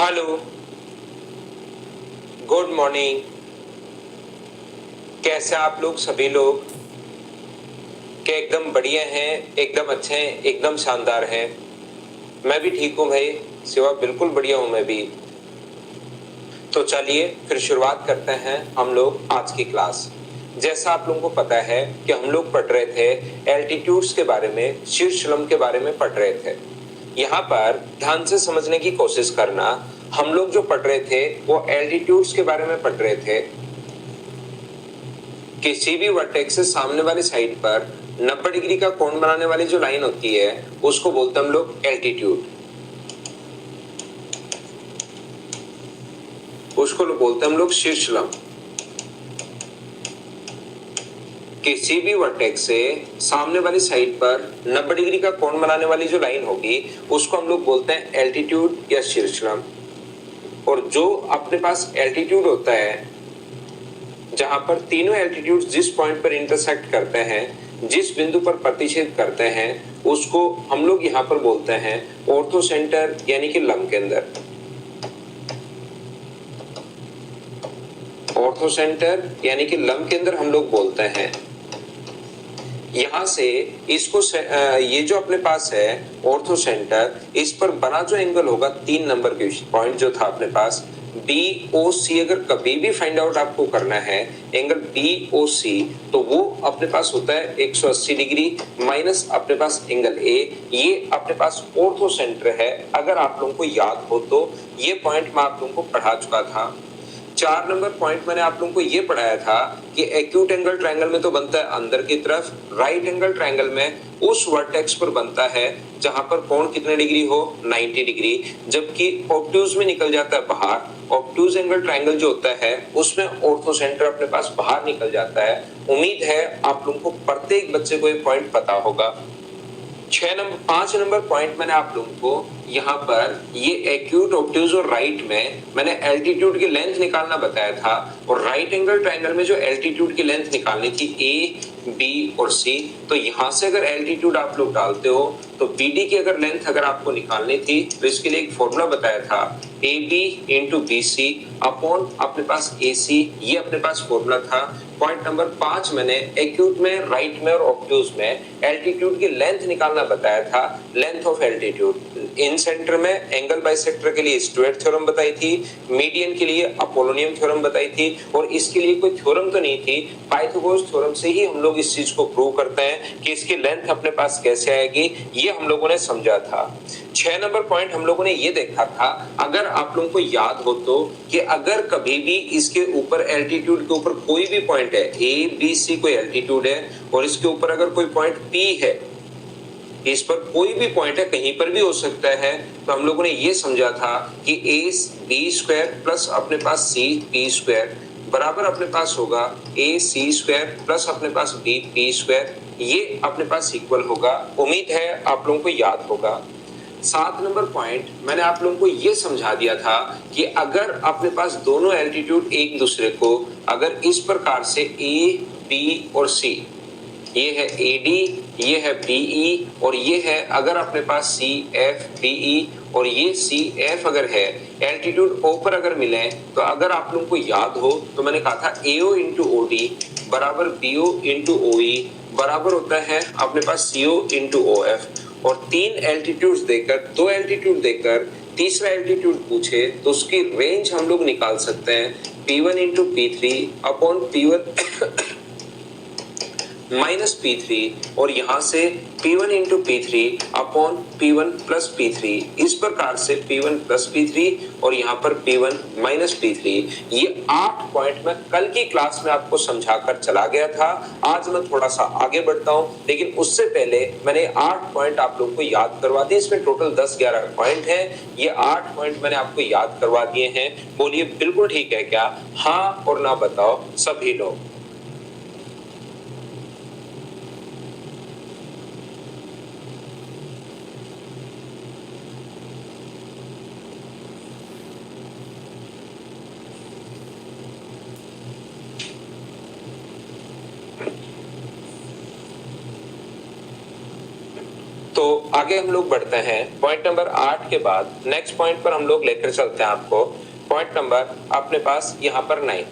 Hello, good morning. कैसे आप लोग सभी लोग? क्या एकदम बढ़िया हैं, एकदम अच्छे हैं, एकदम शानदार हैं? मैं भी ठीक हूँ भाई, शिवा बिल्कुल बढ़िया हूँ मैं भी। तो चलिए फिर शुरुआत करते हैं हम लोग आज की क्लास। जैसा आप लोगों को पता है कि हम लोग पढ़ रहे थे एल्टीट्यूड्स के बारे में, शीर्षलम के बारे में पढ़ रहे थे। यहाँ पर ध्यान से समझने की कोशिश करना। हम लोग जो पढ़ रहे थे वो एल्टीट्यूड्स के बारे में पढ़ रहे थे। किसी भी वर्टेक्स से सामने वाली साइड पर 90 डिग्री का कोण बनाने वाली जो लाइन होती है उसको बोलते हैं हम लोग एल्टीट्यूड। उसको बोलते हैं हम लोग शीर्षलम। किसी भी वर्टेक्स से सामने वाली साइड पर 90 डिग्री का कोण बनाने वाली जो लाइन होगी उसको हम लोग बोलते हैं एल्टीट्यूड या शीर्षलम। और जो अपने पास एल्टीट्यूड होता है, जहां पर तीनों एल्टीट्यूड जिस पॉइंट पर इंटरसेक्ट करते हैं, जिस बिंदु पर प्रतिच्छेद करते हैं, उसको हम लोग यहां पर बोलते हैं ऑर्थो सेंटर यानी कि लंब केंद्र। ऑर्थो सेंटर यानी कि लंब केंद्र हम लोग बोलते हैं। यहां से इसको ये जो अपने पास है ऑर्थो सेंटर, इस पर बना जो एंगल होगा 3 नंबर के पॉइंट जो था अपने पास BOC, अगर कभी भी फाइंड आउट आपको करना है एंगल BOC, तो वो अपने पास होता है 180 डिग्री माइनस अपने पास एंगल A। ये अपने पास ऑर्थो सेंटर है। अगर आप लोगों को याद हो तो ये पॉइंट मैं आप लोगों को पढ़ा चुका था। 4 नंबर पॉइंट मैंने आप लोगों को ये पढ़ाया था कि एक्यूट एंगल ट्रायंगल में तो बनता है अंदर की तरफ, राइट एंगल ट्रायंगल में उस वर्टेक्स पर बनता है जहां पर कोण कितने डिग्री हो, 90 डिग्री, जबकि ऑब्ट्यूज में निकल जाता है बाहर। ऑब्ट्यूज एंगल ट्रायंगल जो होता है उसमें ऑर्थो सेंटर अपने पास बाहर निकल जाता है। उम्मीद है आप लोगों को प्रत्येक बच्चे को ये पॉइंट पता होगा। 5 नंबर पॉइंट मैंने आप लोगों को यहाँ पर ये एक्यूट, ऑब्ट्यूज और राइट में मैंने एल्टीट्यूड की लेंथ निकालना बताया था। और राइट एंगल ट्रायंगल में जो एल्टीट्यूड की लेंथ निकालनी थी A, B और C, तो यहाँ से अगर एल्टीट्यूड आप लोग डालते हो तो BD की अगर लेंथ अगर आपको निकालनी थी तो इसके लिए एक फॉर्मूला बताया था AB इंटू BC अपॉन अपने पास AC। ये अपने पास फॉर्मूला था। पॉइंट नंबर 5 मैंने एक्यूट में, राइट में और ऑब्ट्यूज में एल्टीट्यूड की लेंथ निकालना बताया था, length of altitude. In centre में एंगल बाइसेक्टर के लिए स्टुअर्ट थ्योरम बताई थी, मीडियन के लिए अपोलोनियम थ्योरम बताई थी, और इसके लिए कोई थ्योरम तो नहीं थी, पाइथागोरस थ्योरम से ही हम लोग इस चीज को प्रूव करते हैं कि इसकी लेंथ अपने पास कैसे आएगी, ये हम लोगों ने समझा था। 6 नंबर पॉइंट हम लोगों ने ये देखा था, अगर आप लोगों को याद हो तो, कि अगर कभी भी इसके ऊपर एल्टीट्यूड के ऊपर कोई भी पॉइंट है, ABC कोई एल्टीट्यूड है और इसके ऊपर अगर कोई पॉइंट P है, इस पर कोई भी पॉइंट है, कहीं पर भी हो सकता है, तो हम लोगों ने ये समझा था कि AB² प्लस अपने पास CP² बराबर अपने पास होगा AC² प्लस अपने पास BP²। ये अपने पास इक्वल होगा। उम्मीद है आप लोगों को याद होगा। 7 नंबर पॉइंट मैंने आप लोगों को ये समझा दिया था कि अगर अपने पास दोनों एल्टीट्यूड एक दूसरे को अगर इस प्रकार से A, B और C, ये है AD, ये है BE और ये है अगर अपने पास CF, BE और ये CF अगर है, एल्टीट्यूड O पर अगर मिले, तो अगर आप लोगों को याद हो तो मैंने कहा था AO इंटू OD बराबर BO इंटू OE बराबर होता है अपने पास CO इंटू OF। और 3 एल्टीट्यूड देकर, 2 एल्टीट्यूड देकर तीसरा एल्टीट्यूड पूछे तो उसकी रेंज हम लोग निकाल सकते हैं P1 into P3 upon P1 minus P3, और यहां से P1 into P3 upon P1 plus P3। इस प्रकार से P1 प्लस P3 और यहाँ पर P1 माइनस P3। ये 8 पॉइंट मैं कल की क्लास में आपको समझाकर चला गया था। आज मैं थोड़ा सा आगे बढ़ता हूँ, लेकिन उससे पहले मैंने 8 पॉइंट आप लोगों को याद करवा दिए। इसमें टोटल 10-11 पॉइंट है। ये 8 पॉइंट मैंने आपको याद करवा दिए हैं। बोलिए बिल्कुल ठीक है क्या? हाँ और ना बताओ सभी लोग। तो आगे हम लोग बढ़ते हैं पॉइंट नंबर 8 के बाद नेक्स्ट पॉइंट पर हम लोग लेकर चलते हैं आपको। पॉइंट नंबर अपने पास यहाँ पर 9।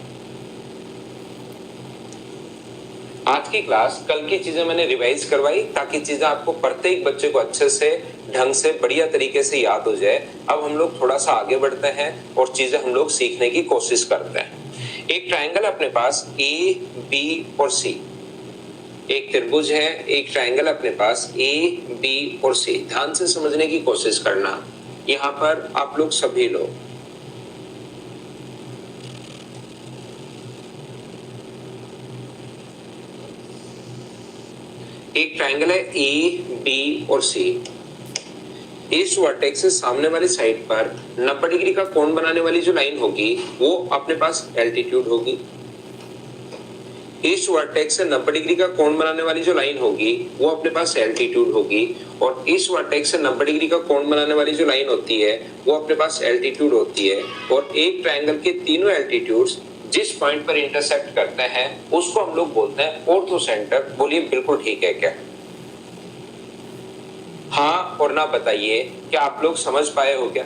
आज की क्लास कल की चीजें मैंने रिवाइज करवाई ताकि चीजें आपको प्रत्येक बच्चे को अच्छे से ढंग से बढ़िया तरीके से याद हो जाए। अब हम लोग थोड़ा सा आगे बढ़ते हैं और चीजें हम लोग सीखने की कोशिश करते हैं। एक ट्रायंगल अपने पास ए बी और सी, एक त्रिभुज है, एक ट्रायंगल अपने पास ए बी और सी। ध्यान से समझने की कोशिश करना यहाँ पर आप लोग सभी लोग। एक ट्रायंगल है ए बी और सी। इस वर्टेक्स से सामने वाली साइड पर 90 डिग्री का कोण बनाने वाली जो लाइन होगी वो अपने पास एल्टीट्यूड होगी। इस वर्टेक्स से 90 डिग्री का कोण बनाने वाली जो लाइन होगी वो अपने पास एल्टीट्यूड होगी, और इस वर्टेक्स से 90 डिग्री का कोण बनाने वाली जो लाइन होती है वो अपने पास एल्टीट्यूड होती है। और एक ट्रायंगल के तीनों एल्टीट्यूड्स जिस पॉइंट पर इंटरसेक्ट करते हैं उसको हम लोग बोलते हैं ऑर्थो सेंटर। बोलिए बिल्कुल ठीक है क्या? हाँ और ना बताइए, क्या आप लोग समझ पाए हो क्या?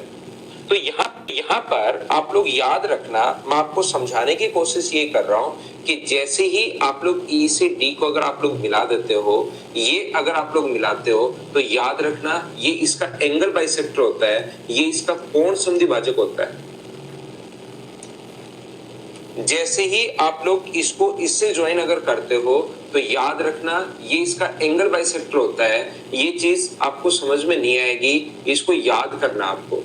तो यहाँ पर आप लोग याद रखना, मैं आपको समझाने की कोशिश ये कर रहा हूं कि जैसे ही आप लोग ई से डी को अगर आप लोग मिला देते हो, ये अगर आप लोग मिलाते हो तो याद रखना ये इसका एंगल बाइसेक्टर होता है, ये इसका कोण संधिभाजक होता है। जैसे ही आप लोग इसको इससे ज्वाइन अगर करते हो तो याद रखना ये इसका एंगल बाइसेक्टर होता है। ये चीज आपको समझ में नहीं आएगी, इसको याद करना आपको।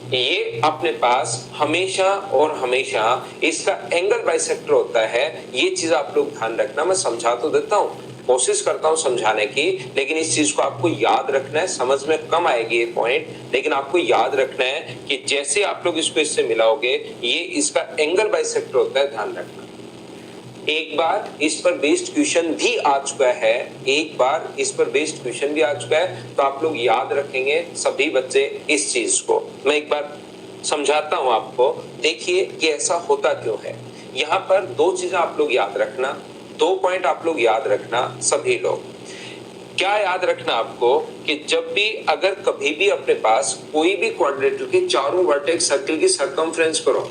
ये अपने पास हमेशा और हमेशा इसका एंगल बाइसेक्टर होता है। ये चीज आप लोग ध्यान रखना। मैं समझा तो देता हूं, कोशिश करता हूं समझाने की, लेकिन इस चीज को आपको याद रखना है। समझ में कम आएगी ये पॉइंट, लेकिन आपको याद रखना है कि जैसे आप लोग इसको इससे मिलाओगे ये इसका एंगल बाइसेक्टर होता है। ध्यान रखना। एक बार इस पर बेस्ड क्वेश्चन भी आ चुका है, एक बार इस पर बेस्ड क्वेश्चन भी आ चुका है, तो आप लोग याद रखेंगे सभी बच्चे इस चीज को। मैं एक बार समझाता हूं आपको, देखिए कि ऐसा होता क्यों है। यहाँ पर दो चीजें आप लोग याद रखना, 2 पॉइंट आप लोग याद रखना सभी लोग। क्या याद रखना आपको कि जब भी अगर कभी भी अपने पास कोई भी क्वाड्रेटिक के चारों वर्टेक्स सर्किल की सरकमफ्रेंस करो,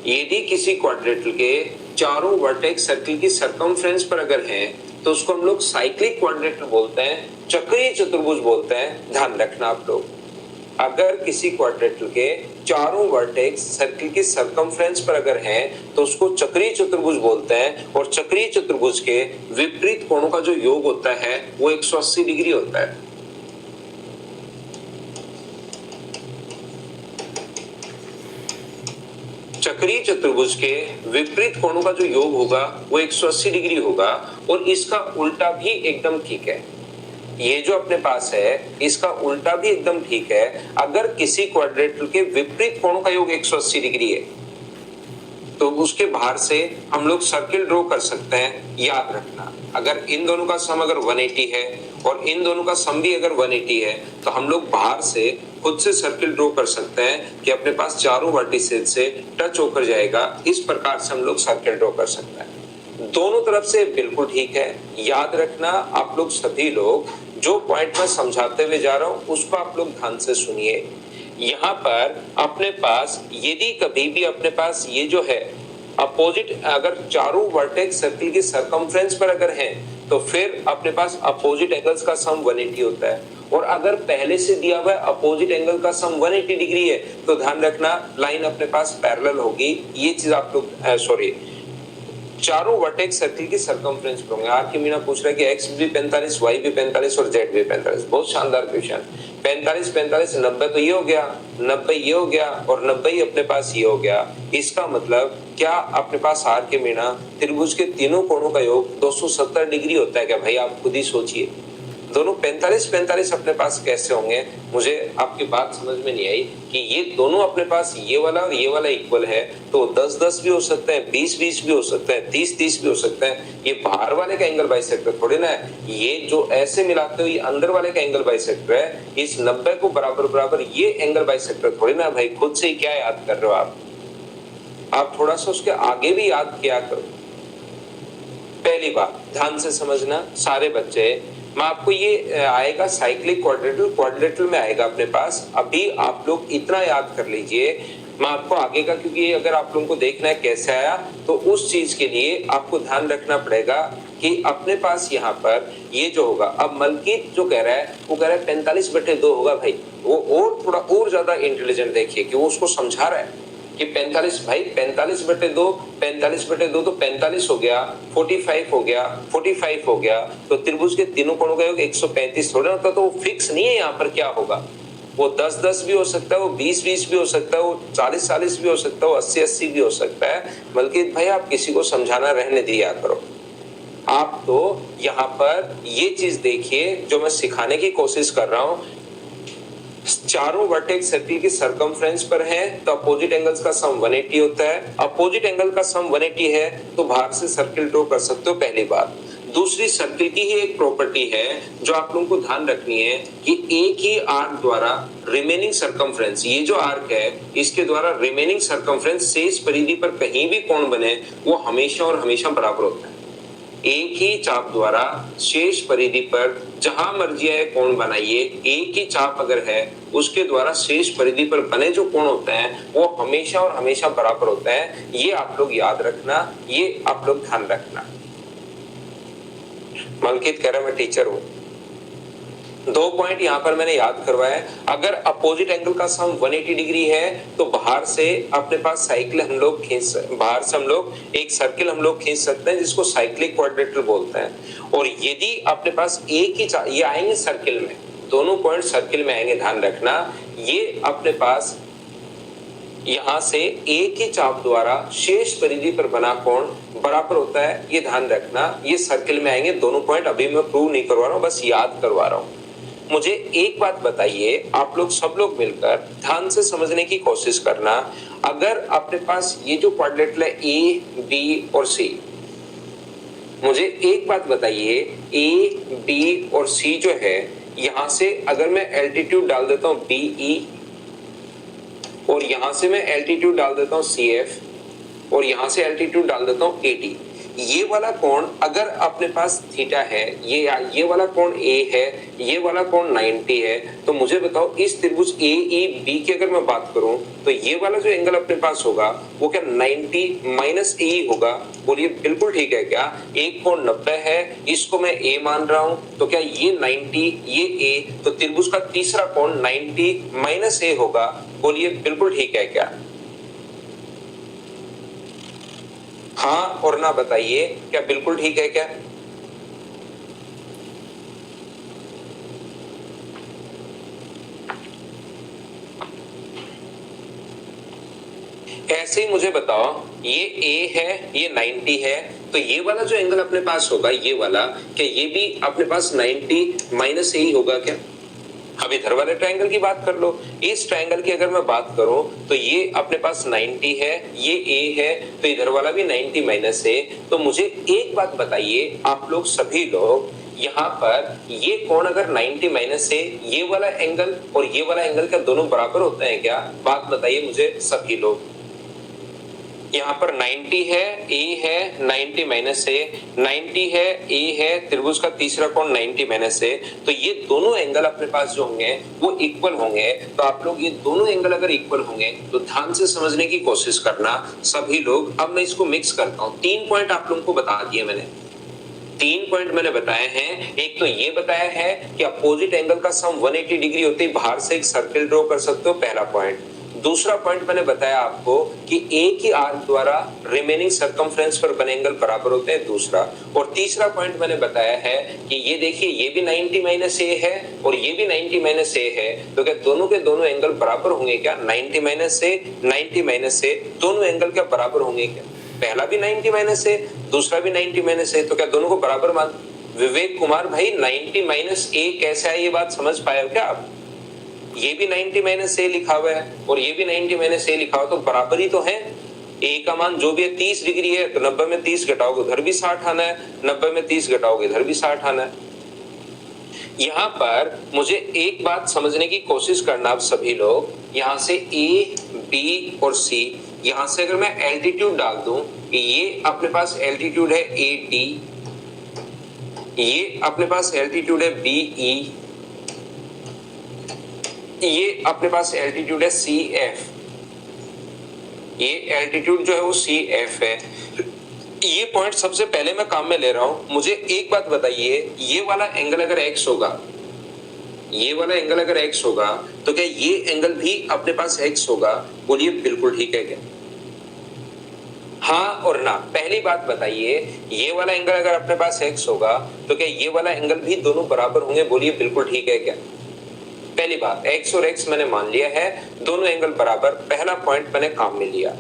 यदि किसी क्वाड्रेटिक के चारों वर्टेक्स सर्किल की सरकमफ्रेंस पर अगर हैं तो उसको हम लोग साइक्लिक क्वाड्रेटिक बोलते हैं, चक्रीय चतुर्भुज बोलते हैं। ध्यान रखना आप लोग, अगर किसी क्वाड्रेटिक के चारों वर्टेक्स सर्किल की सरकमफ्रेंस पर अगर हैं तो उसको चक्रीय चतुर्भुज बोलते हैं, और चक्रीय चतुर्भुज के विपरीत कोणों का जो योग होता है वो 180 डिग्री होता है। चक्रीय चतुर्भुज के विपरीत कोणों का जो योग होगा वो 180 डिग्री होगा, और इसका उल्टा भी एकदम ठीक है। ये जो अपने पास है इसका उल्टा भी एकदम ठीक है। अगर किसी क्वाड्रेटिक के विपरीत कोणों का योग 180 डिग्री है तो उसके बाहर से हम लोग सर्किल ड्रॉ कर सकते हैं। याद रखना, अगर इन दोनों का सम अगर 180 है और इन दोनों का सम भी अगर 180 है तो हम लोग बाहर से खुद से सर्किल ड्रॉ कर सकते हैं कि अपने पास चारों वर्टिसेस से टच होकर जाएगा। इस प्रकार से हम लोग सर्किल ड्रॉ कर सकते हैं। दोनों तरफ से बिल्कुल ठीक है। याद रखना आप लोग सभी लोग, जो पॉइंट मैं समझाते हुए जा रहा हूं उसको आप लोग ध्यान से सुनिए। यहाँ पर अपने पास यदि कभी भी अपने पास ये जो है अपोजिट, अगर चारों वर्टेक्स सर्किल की सरकमफ्रेंस पर अगर हैं तो फिर अपने पास अपोजिट एंगल्स का सम 180 होता है। और अगर पहले से दिया हुआ अपोजिट एंगल का सम 180 डिग्री है तो ध्यान रखना लाइन अपने पास पैरेलल होगी। ये चीज आप लोग चारों वर्टेक्स सर्किल की सरकमफ्रेंस पर होंगे। आर के मीना पूछ रहा है कि एक्स भी 45, वाई भी 45 और जेड भी 45। बहुत शानदार क्वेश्चन। 45 45 90 तो ये हो गया, 90 ये हो गया और 90 ही अपने पास ये हो गया। इसका मतलब क्या अपने पास आर के मीना त्रिभुज के तीनों कोणों का योग 270 डिग्री होता है क्या? भाई आप खुद ही सोचिए, दोनों 45 45 अपने पास कैसे होंगे? मुझे आपकी बात समझ में नहीं आई कि ये दोनों अपने पास ये वाला और ये वाला इक्वल है तो 10 10 भी हो सकते हैं, 20 20 भी हो सकते हैं, 30 30 भी हो सकते हैं। ये बाहर वाले का एंगल बाइसेक्टर थोड़ी ना है। ये जो ऐसे मिलाते हो ये अंदर वाले का एंगल बाइसेक्टर है। इस 90 को बराबर बराबर ये एंगल बाइसेक्टर थोड़ी ना। भाई खुद से ही क्या याद कर रहे हो? आप थोड़ा सा उसके आगे भी याद किया करो। 45 45 90 तो ये हो गया, 90 ये हो गया और 90 ही अपने पास ये हो गया। इसका मतलब क्या अपने पास आर के मीना त्रिभुज के तीनों कोणों का योग 270 डिग्री होता है क्या? भाई आप खुद ही सोचिए, दोनों 45 45 अपने पास कैसे होंगे? मुझे आपकी बात समझ में नहीं आई कि ये जो दोनों अपने पास ये वाला और ये वाला इक्वल है तो 10 10 भी हो सकते हैं, 20 20 भी हो सकते हैं, 30 30 भी हो सकते हैं। ये बाहर वाले का एंगल बाइसेक्टर थोड़ी ना है। भाई खुद से ही क्या याद कर रहे हो आप? आप थोड़ा सा उसके आगे भी याद किया करो। पहली बात ध्यान से समझना सारे बच्चे, मैं आपको ये आएगा साइक्लिक क्वाड्रिलेटरल में आएगा अपने पास। अभी आप लोग इतना याद कर लीजिए, मैं आपको आगे का, क्योंकि अगर आप लोगों को देखना है कैसे आया, तो उस चीज के लिए आपको ध्यान रखना पड़ेगा कि अपने पास यहाँ पर ये जो होगा, अब मलकीत जो कह रहा है वो कह रहा है 45/2 होगा भाई। वो और थोड़ा और ज्यादा इंटेलिजेंट देखिए कि वो उसको समझा रहा है कि 45 भाई 45/2 तो 45 हो गया, 45 हो गया, 45 हो गया, तो त्रिभुज के तीनों कोणों का योग 135 थोड़ा होता, तो वो फिक्स नहीं है यहाँ पर क्या होगा। वो 10-10 भी हो सकता है, वो 20-20 भी हो सकता है, वो 40-40 भी हो सकता है, वो 80-80 भी हो सकता है। बल्कि भाई आप किसी को समझाना रहने दिया करो। आप तो यहाँ पर ये चीज देखिए जो मैं सिखाने की कोशिश कर रहा हूं, चारों वर्टेक्स सर्किल की सरकमफ्रेंस पर है तो अपोजिट एंगल्स का सम 180 होता है। अपोजिट एंगल का सम 180 है तो बाहर से सर्किल ड्रॉ कर सकते हो, पहली बात। दूसरी, सर्किल की ही एक प्रॉपर्टी है जो आप लोगों को ध्यान रखनी है कि एक ही आर्क द्वारा रिमेनिंग सरकमफ्रेंस, ये जो आर्क है इसके द्वारा रिमेनिंग सरकमफ्रेंस शेष परिधि पर कहीं भी कोण बने वो हमेशा और हमेशा बराबर होता है। एक ही चाप द्वारा शेष परिधि पर जहां मर्जी आए कोण बनाइए, एक ही चाप अगर है उसके द्वारा शेष परिधि पर बने जो कोण होते हैं वो हमेशा और हमेशा बराबर होता है। ये आप लोग याद रखना, ये आप लोग ध्यान रखना। मलकित कह रहा मैं टीचर हूं। 2 पॉइंट यहां पर मैंने याद करवाया। अगर अपोजिट एंगल का सम 180 डिग्री है तो बाहर से अपने पास साइकिल हम लोग बाहर से हम लोग एक सर्किल हम लोग खींच सकते हैं जिसको साइक्लिक क्वाड्रिलेटरल बोलते हैं। और यदि अपने पास एक ही ये आएंगे सर्किल में, दोनों पॉइंट सर्किल में आएंगे, ध्यान रखना। ये अपने पास यहां से एक ही चाप द्वारा शेष परिधि पर बना कोण बराबर होता है, ये ध्यान रखना। ये सर्किल में आएंगे दोनों पॉइंट, अभी मैं प्रूव नहीं करवा रहा हूं, बस याद करवा रहा हूं। मुझे एक बात बताइए, आप लोग सब लोग मिलकर ध्यान से समझने की कोशिश करना। अगर अपने पास ये जो क्वाड्रिलेटरल है ए, बी और सी, मुझे एक बात बताइए, ए, बी और सी जो है यहां से अगर मैं एल्टीट्यूड डाल देता हूं BE और यहां से मैं एल्टीट्यूड डाल देता हूं CF और यहां से एल्टीट्यूड डाल देता हूं AD, ये वाला कोण अगर अपने पास थीटा है, ये वाला कोण A है, ये वाला कोण 90 है, तो मुझे बताओ इस त्रिभुज AEB की अगर मैं बात करूं तो ये वाला जो एंगल अपने पास होगा वो क्या 90 माइनस AE होगा। बोलिए बिल्कुल ठीक है क्या? एक कोण 90 है, इसको मैं A मान रहा हूं, तो क्या ये 90 ये A, तो त्रिभुज का तीसरा कोण 90 माइनस A होगा। बोलिए बिल्कुल ठीक है क्या? हाँ और ना बताइए, क्या बिल्कुल ठीक है क्या? ऐसे ही मुझे बताओ, ये A है, ये 90 है, तो ये वाला जो एंगल अपने पास होगा, ये वाला, क्या ये भी अपने पास 90 माइनस A ही होगा क्या? अब इधर वाले ट्रायंगल की बात कर लो। इस ट्रायंगल की अगर मैं बात करूं तो ये अपने पास 90 है, ये A है, तो इधर वाला भी 90 माइनस A। तो मुझे एक बात बताइए आप लोग सभी लोग, यहाँ पर ये कोण अगर 90 माइनस A, ये वाला एंगल और ये वाला एंगल क्या दोनों बराबर होते हैं क्या? बात बताइए मुझे सभी लोग। यहाँ पर 90 है, A है, 90 माइनस A, 90 है, A है, त्रिभुज का तीसरा कोण 90 माइनस A, तो ये दोनों एंगल अपने पास जो होंगे वो इक्वल होंगे। तो आप लोग ये दोनों एंगल अगर इक्वल होंगे तो ध्यान से समझने की कोशिश करना सभी लोग। अब मैं इसको मिक्स करता हूँ। 3 पॉइंट आप लोगों को बता दिए मैंने, 3 पॉइंट मैंने बताए हैं। एक तो ये बताया है कि अपोजिट एंगल का सम 180 डिग्री होते ही बाहर से एक सर्किल ड्रॉ कर सकते हो, पहला पॉइंट। दूसरा पॉइंट मैंने बताया आपको कि एक ही आर्क द्वारा रिमेनिंग सरकमफ्रेंस पर बने एंगल बराबर होते हैं, दूसरा। और तीसरा पॉइंट मैंने बताया है कि ये देखिए, ये भी 90 माइनस A है और ये भी 90 माइनस A है, तो क्या दोनों के दोनों एंगल बराबर होंगे क्या? 90 माइनस A, 90 माइनस A, दोनों एंगल क्या बराबर होंगे क्या? पहला भी 90 माइनस A, दूसरा भी 90 माइनस A, तो क्या दोनों को बराबर मान? विवेक कुमार भाई 90 माइनस A कैसे है, ये बात समझ पाए हो क्या आप? ये भी 90 माइनस A लिखा हुआ है और ये भी 90 माइनस A लिखा हुआ, तो बराबर ही तो है। A का मान जो भी है 30 डिग्री है, तो 90 में 30 घटाओगे उधर भी 60 आना है, 90 में 30 घटाओगे इधर भी 60 आना है। यहाँ पर मुझे एक बात समझने की कोशिश करना आप सभी लोग, यहाँ से A, B और C, यहाँ से अगर मैं एल्टीट्यूड डाल दूं, ये अपने पास एल्टीट्यूड है AD, ये अपने पास एल्टीट्यूड है BE, ये अपने पास एल्टीट्यूड है CF, ये एल्टीट्यूड जो है वो CF है। ये पॉइंट सबसे पहले मैं काम में ले रहा हूं। मुझे एक बात बताइए, ये वाला एंगल अगर x होगा, ये वाला एंगल अगर x होगा तो क्या ये एंगल भी अपने पास x होगा? बोलिए बिल्कुल ठीक है क्या? हाँ और ना। पहली बात बताइए, ये वाला एंगल अगर अपने पास x होगा तो क्या ये वाला एंगल भी दोनों बराबर होंगे? बोलिए बिल्कुल ठीक है क्या? पहली बात, x और x मैंने मान लिया है, दोनों एंगल बराबर। पहला पॉइंट मैंने काम में लिया।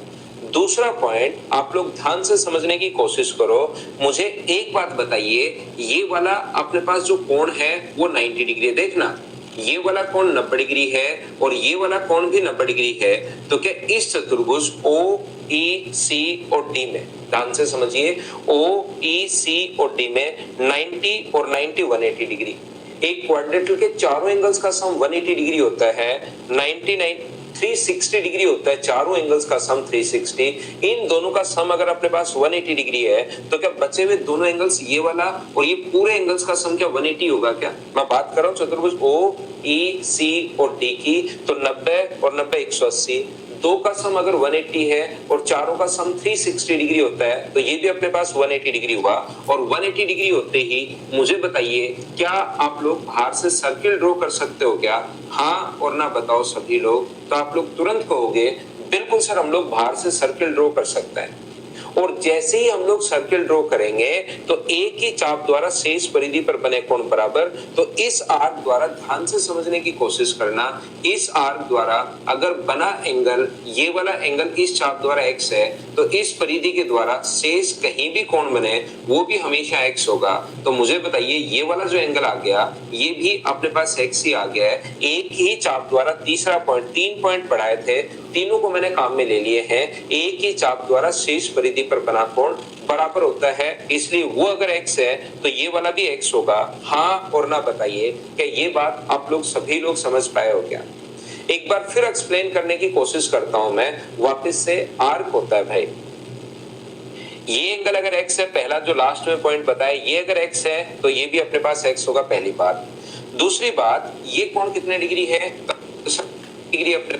दूसरा पॉइंट आप लोग ध्यान से समझने की कोशिश करो। मुझे एक बात बताइए, ये वाला अपने पास जो कोण है वो 90 डिग्री है। देखना, ये वाला कोण 90 डिग्री है और ये वाला कोण भी 90 डिग्री है। तो क्या इस चतुर्भुज OEC और D में, ध्यान से समझिए, OEC और D में 90 और 90 180 डिग्री। एक क्वाड्रेंटल के चारों एंगल्स का सम 180 डिग्री होता है, 99 360 डिग्री होता है। चारों एंगल्स का सम 360। इन दोनों का सम अगर अपने पास 180 डिग्री है तो क्या बचे हुए दोनों एंगल्स, ये वाला और ये पूरे एंगल्स का सम क्या 180 होगा क्या? मैं बात कर रहा हूं चतुर्भुज OEC और D की, तो 90 और 90 180। दो का सम अगर 180 है और चारों का सम 360 डिग्री होता है तो ये भी अपने पास 180 डिग्री हुआ। और 180 डिग्री होते ही मुझे बताइए, क्या आप लोग बाहर से सर्किल ड्रॉ कर सकते हो क्या? हाँ और ना बताओ सभी लोग। तो आप लोग तुरंत कहोगे बिल्कुल सर, हम लोग बाहर से सर्किल ड्रॉ कर सकते हैं। और जैसे ही हम लोग सर्किल ड्रॉ करेंगे तो एक ही चाप द्वारा शेष परिधि पर बने कोण बराबर। तो इस आर्क द्वारा, ध्यान से समझने की कोशिश करना, इस आर्क द्वारा अगर बना एंगल, ये वाला एंगल इस चाप द्वारा x है, तो इस परिधि के द्वारा शेष कहीं भी कोण बने वो भी हमेशा x होगा। तो मुझे बताइए, ये वाला जो एंगल आ गया ये भी अपने पास x ही आ गया है। एक ही चाप द्वारा, तीसरा पॉइंट, 3 पॉइंट पढ़ाए थे, तीनों को मैंने काम में ले लिए हैं। एक ही चाप द्वारा शेष परिधि पर बना कोण बराबर होता है, इसलिए वो अगर x है तो ये वाला भी x होगा। हाँ और ना बताइए, क्या ये बात आप लोग सभी लोग समझ पाए हो क्या? एक बार फिर एक्सप्लेन करने की कोशिश करता हूं मैं वापस से। आर्क होता है भाई, ये एंगल अगर x है, पहला जो लास्ट में पॉइंट बताया, ये अगर x है तो ये भी अपने पास x होगा, पहली बात। दूसरी बात, ये कोण कितने डिग्री है? डिग्री अपने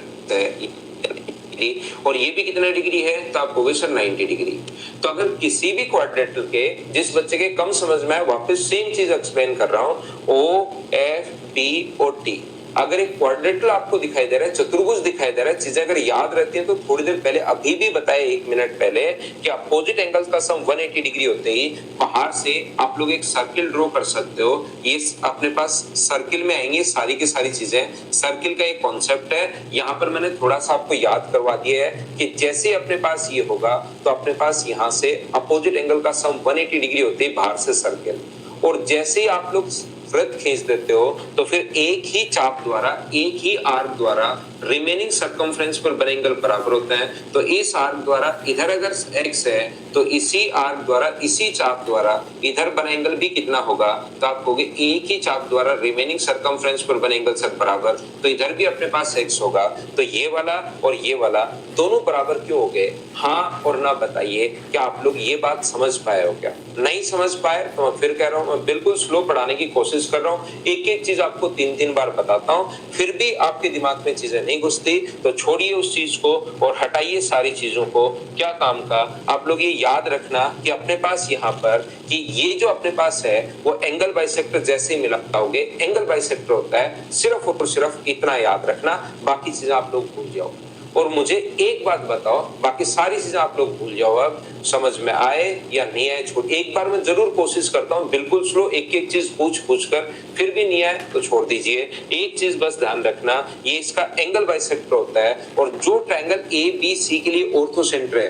है, और ये भी कितना डिग्री है? तो आप कहोगे सर 90 डिग्री। तो अगर किसी भी क्वाड्रेंटल के, जिस बच्चे के कम समझ में आए, वापस सेम चीज एक्सप्लेन कर रहा हूं, OFB और T, अगर एक क्वाड्रेंटल आपको दिखाई दे रहा है, चतुर्भुज दिखाई दे रहा है, चीजें अगर याद रहती हैं तो थोड़ी देर पहले अभी भी बताया 1 मिनट पहले कि अपोजिट एंगल्स का सम 180 डिग्री होते ही बाहर से आप लोग एक सर्किल ड्रॉ कर सकते हो। ये अपने पास सर्किल में आएंगे सारी की सारी चीजें। सर्किल का एक कॉन्सेप्ट है, यहाँ पर मैंने थोड़ा सा आपको याद करवा दिया है कि जैसे अपने पास ये होगा तो अपने पास यहाँ से अपोजिट एंगल का सम 180 डिग्री होते ही बाहर से सर्किल, और जैसे ही आप लोग वृत्त खींच देते हो तो फिर एक ही चाप द्वारा, एक ही आर्क द्वारा रिमेनिंग सर्कमफ्रेंस पर बने एंगल बराबर होते हैं। तो इस आर्क द्वारा इधर अगर x है तो इसी आर्क द्वारा, इसी चाप द्वारा इधर बना एंगल भी कितना होगा? तो आप कहोगे एक ही चाप द्वारा रिमेनिंग सर्कमफ्रेंस पर बने एंगल सर बराबर, तो इधर भी अपने पास x होगा। तो ये वाला और ये वाला दोनों बराबर क्यों हो गए? हाँ और ना बताइए, क्या आप लोग ये बात समझ पाए हो क्या? नहीं समझ पाए तो मैं फिर कह रहा हूं, मैं बिल्कुल स्लो पढ़ाने की कोशिश कर रहा हूं, एक एक चीज आपको 3-3 बार बताता हूं, फिर भी आपके दिमाग में चीजें नहीं घुसती तो छोड़िए उस चीज को और हटाइए सारी चीजों को। क्या काम का? आप लोग ये याद रखना कि अपने पास यहाँ पर कि ये जो अपने पास है वो एंगल बाइसेक्टर जैसे ही मिलाओगे, एंगल बाइसेक्टर होता है। सिर्फ और सिर्फ इतना याद रखना, बाकी चीजें आप लोग भूल जाओ। और मुझे एक बात बताओ, बाकी सारी चीजें आप लोग भूल जाओ, अब समझ में आए या नहीं आए छोड़। एक बार मैं जरूर कोशिश करता हूँ बिल्कुल स्लो, एक एक चीज पूछ कर, फिर भी नहीं आए तो छोड़ दीजिए। एक चीज बस ध्यान रखना, ये इसका एंगल बाइसेक्टर होता है, और जो ट्रायंगल ABC के लिए ऑर्थोसेंटर है,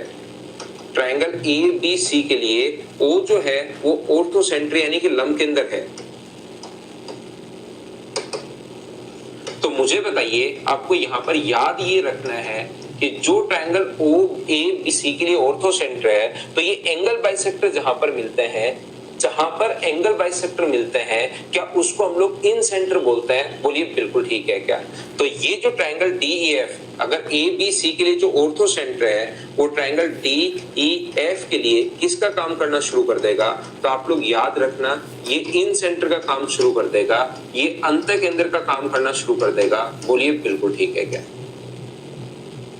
ट्रायंगल ABC के लिए O जो है वो ऑर्थोसेंटर यानी कि लंब केंद्र है। तो मुझे बताइए, आपको यहाँ पर याद ये रखना है कि जो ट्रायंगल OABC के लिए ऑर्थोसेंटर है, तो ये एंगल बाइसेक्टर जहां पर मिलते हैं, जहां पर एंगल बाइसेक्टर मिलते हैं, क्या उसको हम लोग इन सेंटर बोलते हैं? बोलिए बिल्कुल ठीक है क्या? तो ये जो ट्रायंगल DEF, अगर ABC के लिए जो ऑर्थो सेंटर है वो ट्रायंगल DEF के लिए किसका काम करना शुरू कर देगा? तो आप लोग याद रखना, ये इन सेंटर का काम शुरू कर देगा, ये अंत केंद्र का काम करना शुरू कर देगा। बोलिए बिल्कुल ठीक है क्या?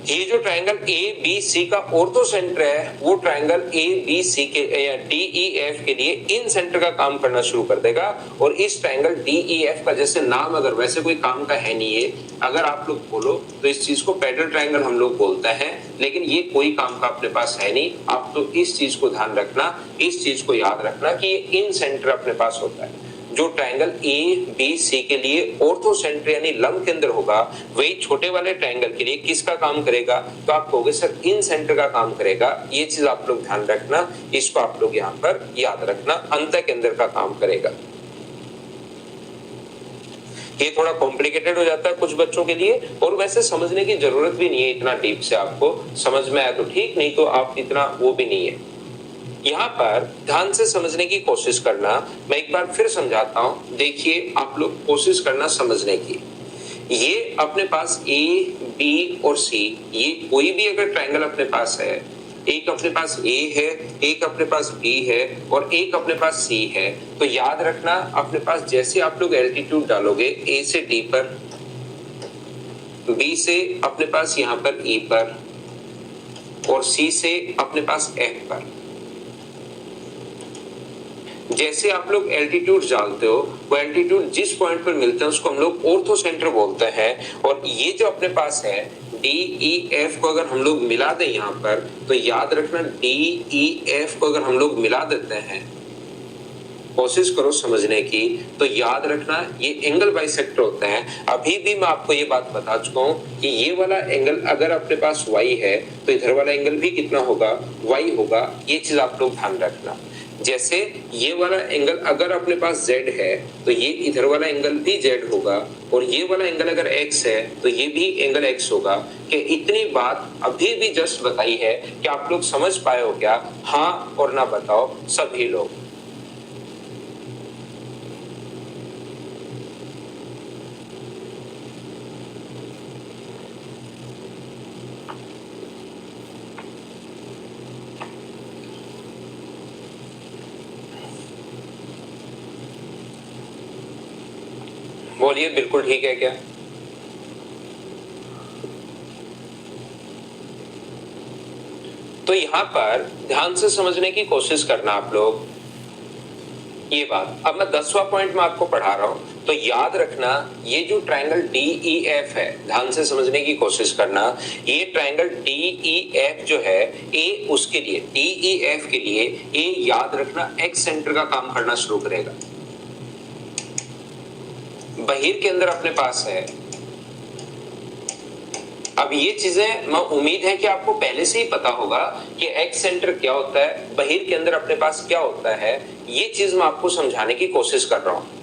ये जो ट्रायंगल ABC का ऑर्थो सेंटर है वो ट्रायंगल ABC के या DEF के लिए इन सेंटर का काम करना शुरू कर देगा। और इस ट्रायंगल DEF का जैसे नाम अगर वैसे कोई काम का है नहीं है, अगर आप लोग बोलो तो इस चीज को पैडल ट्रायंगल हम लोग बोलते हैं, लेकिन ये कोई काम का अपने पास है नहीं। आप तो इस चीज को ध्यान रखना, इस चीज को याद रखना कि ये इन सेंटर अपने पास होता है। जो ट्रायंगल ABC के लिए ऑर्थो सेंटर यानी लंब केंद्र होगा, वही छोटे वाले ट्रायंगल के लिए किसका काम करेगा? तो आप कहोगे सर इन सेंटर का काम करेगा। ये चीज आप लोग ध्यान रखना, इसको आप लोग यहाँ पर याद रखना, अंत केंद्र का काम करेगा। ये थोड़ा कॉम्प्लिकेटेड हो जाता है कुछ बच्चों के लिए, और वैसे समझने की जरूरत भी नहीं है इतना डीप से। आपको समझ में आया तो ठीक, नहीं तो आप इतना वो भी नहीं है। यहाँ पर ध्यान से समझने की कोशिश करना, मैं एक बार फिर समझाता हूं। देखिए आप लोग कोशिश करना समझने की। ये अपने पास A, B और C, ये कोई भी अगर ट्रायंगल अपने पास है, एक अपने पास A है, एक अपने पास B है और एक अपने पास C है, तो याद रखना अपने पास जैसे आप लोग एल्टीट्यूड डालोगे A से D पर, B से अपने पास यहाँ पर E पर और C से अपने पास F पर, जैसे आप लोग एल्टीट्यूड डालते हो, वो एल्टीट्यूड जिस पॉइंट पर मिलते हैं उसको हम लोग ऑर्थो सेंटर बोलते हैं। और ये जो अपने पास है DEF को अगर हम लोग मिला दें यहाँ पर, तो याद रखना DEF को अगर हम लोग मिला देते हैं, कोशिश करो समझने की, तो याद रखना ये एंगल बाइसेक्टर होता है। अभी भी मैं आपको ये बात बता चुका हूँ कि ये वाला एंगल अगर अपने पास Y है तो इधर वाला एंगल भी कितना होगा? Y होगा। ये चीज आप लोग ध्यान रखना। जैसे ये वाला एंगल अगर अपने पास Z है तो ये इधर वाला एंगल भी Z होगा, और ये वाला एंगल अगर X है तो ये भी एंगल X होगा। कि इतनी बात अभी भी जस्ट बताई है कि आप लोग समझ पाए हो क्या? हाँ और ना बताओ सभी लोग। बोलिए बिल्कुल ठीक है क्या? तो यहां पर ध्यान से समझने की कोशिश करना आप लोग ये बात। अब मैं 10वां पॉइंट में आपको पढ़ा रहा हूं, तो याद रखना ये जो ट्रायंगल DEF है, ध्यान से समझने की कोशिश करना। ये ट्रायंगल DEF जो है, A उसके लिए, DEF के लिए A याद रखना X सेंटर का काम करना शुरू करेगा। बहिर के अंदर अपने पास है। अब ये चीजें मैं उम्मीद है कि आपको पहले से ही पता होगा कि X सेंटर क्या होता है, बहिर के अंदर अपने पास क्या होता है। ये चीज मैं आपको समझाने की कोशिश कर रहा हूं।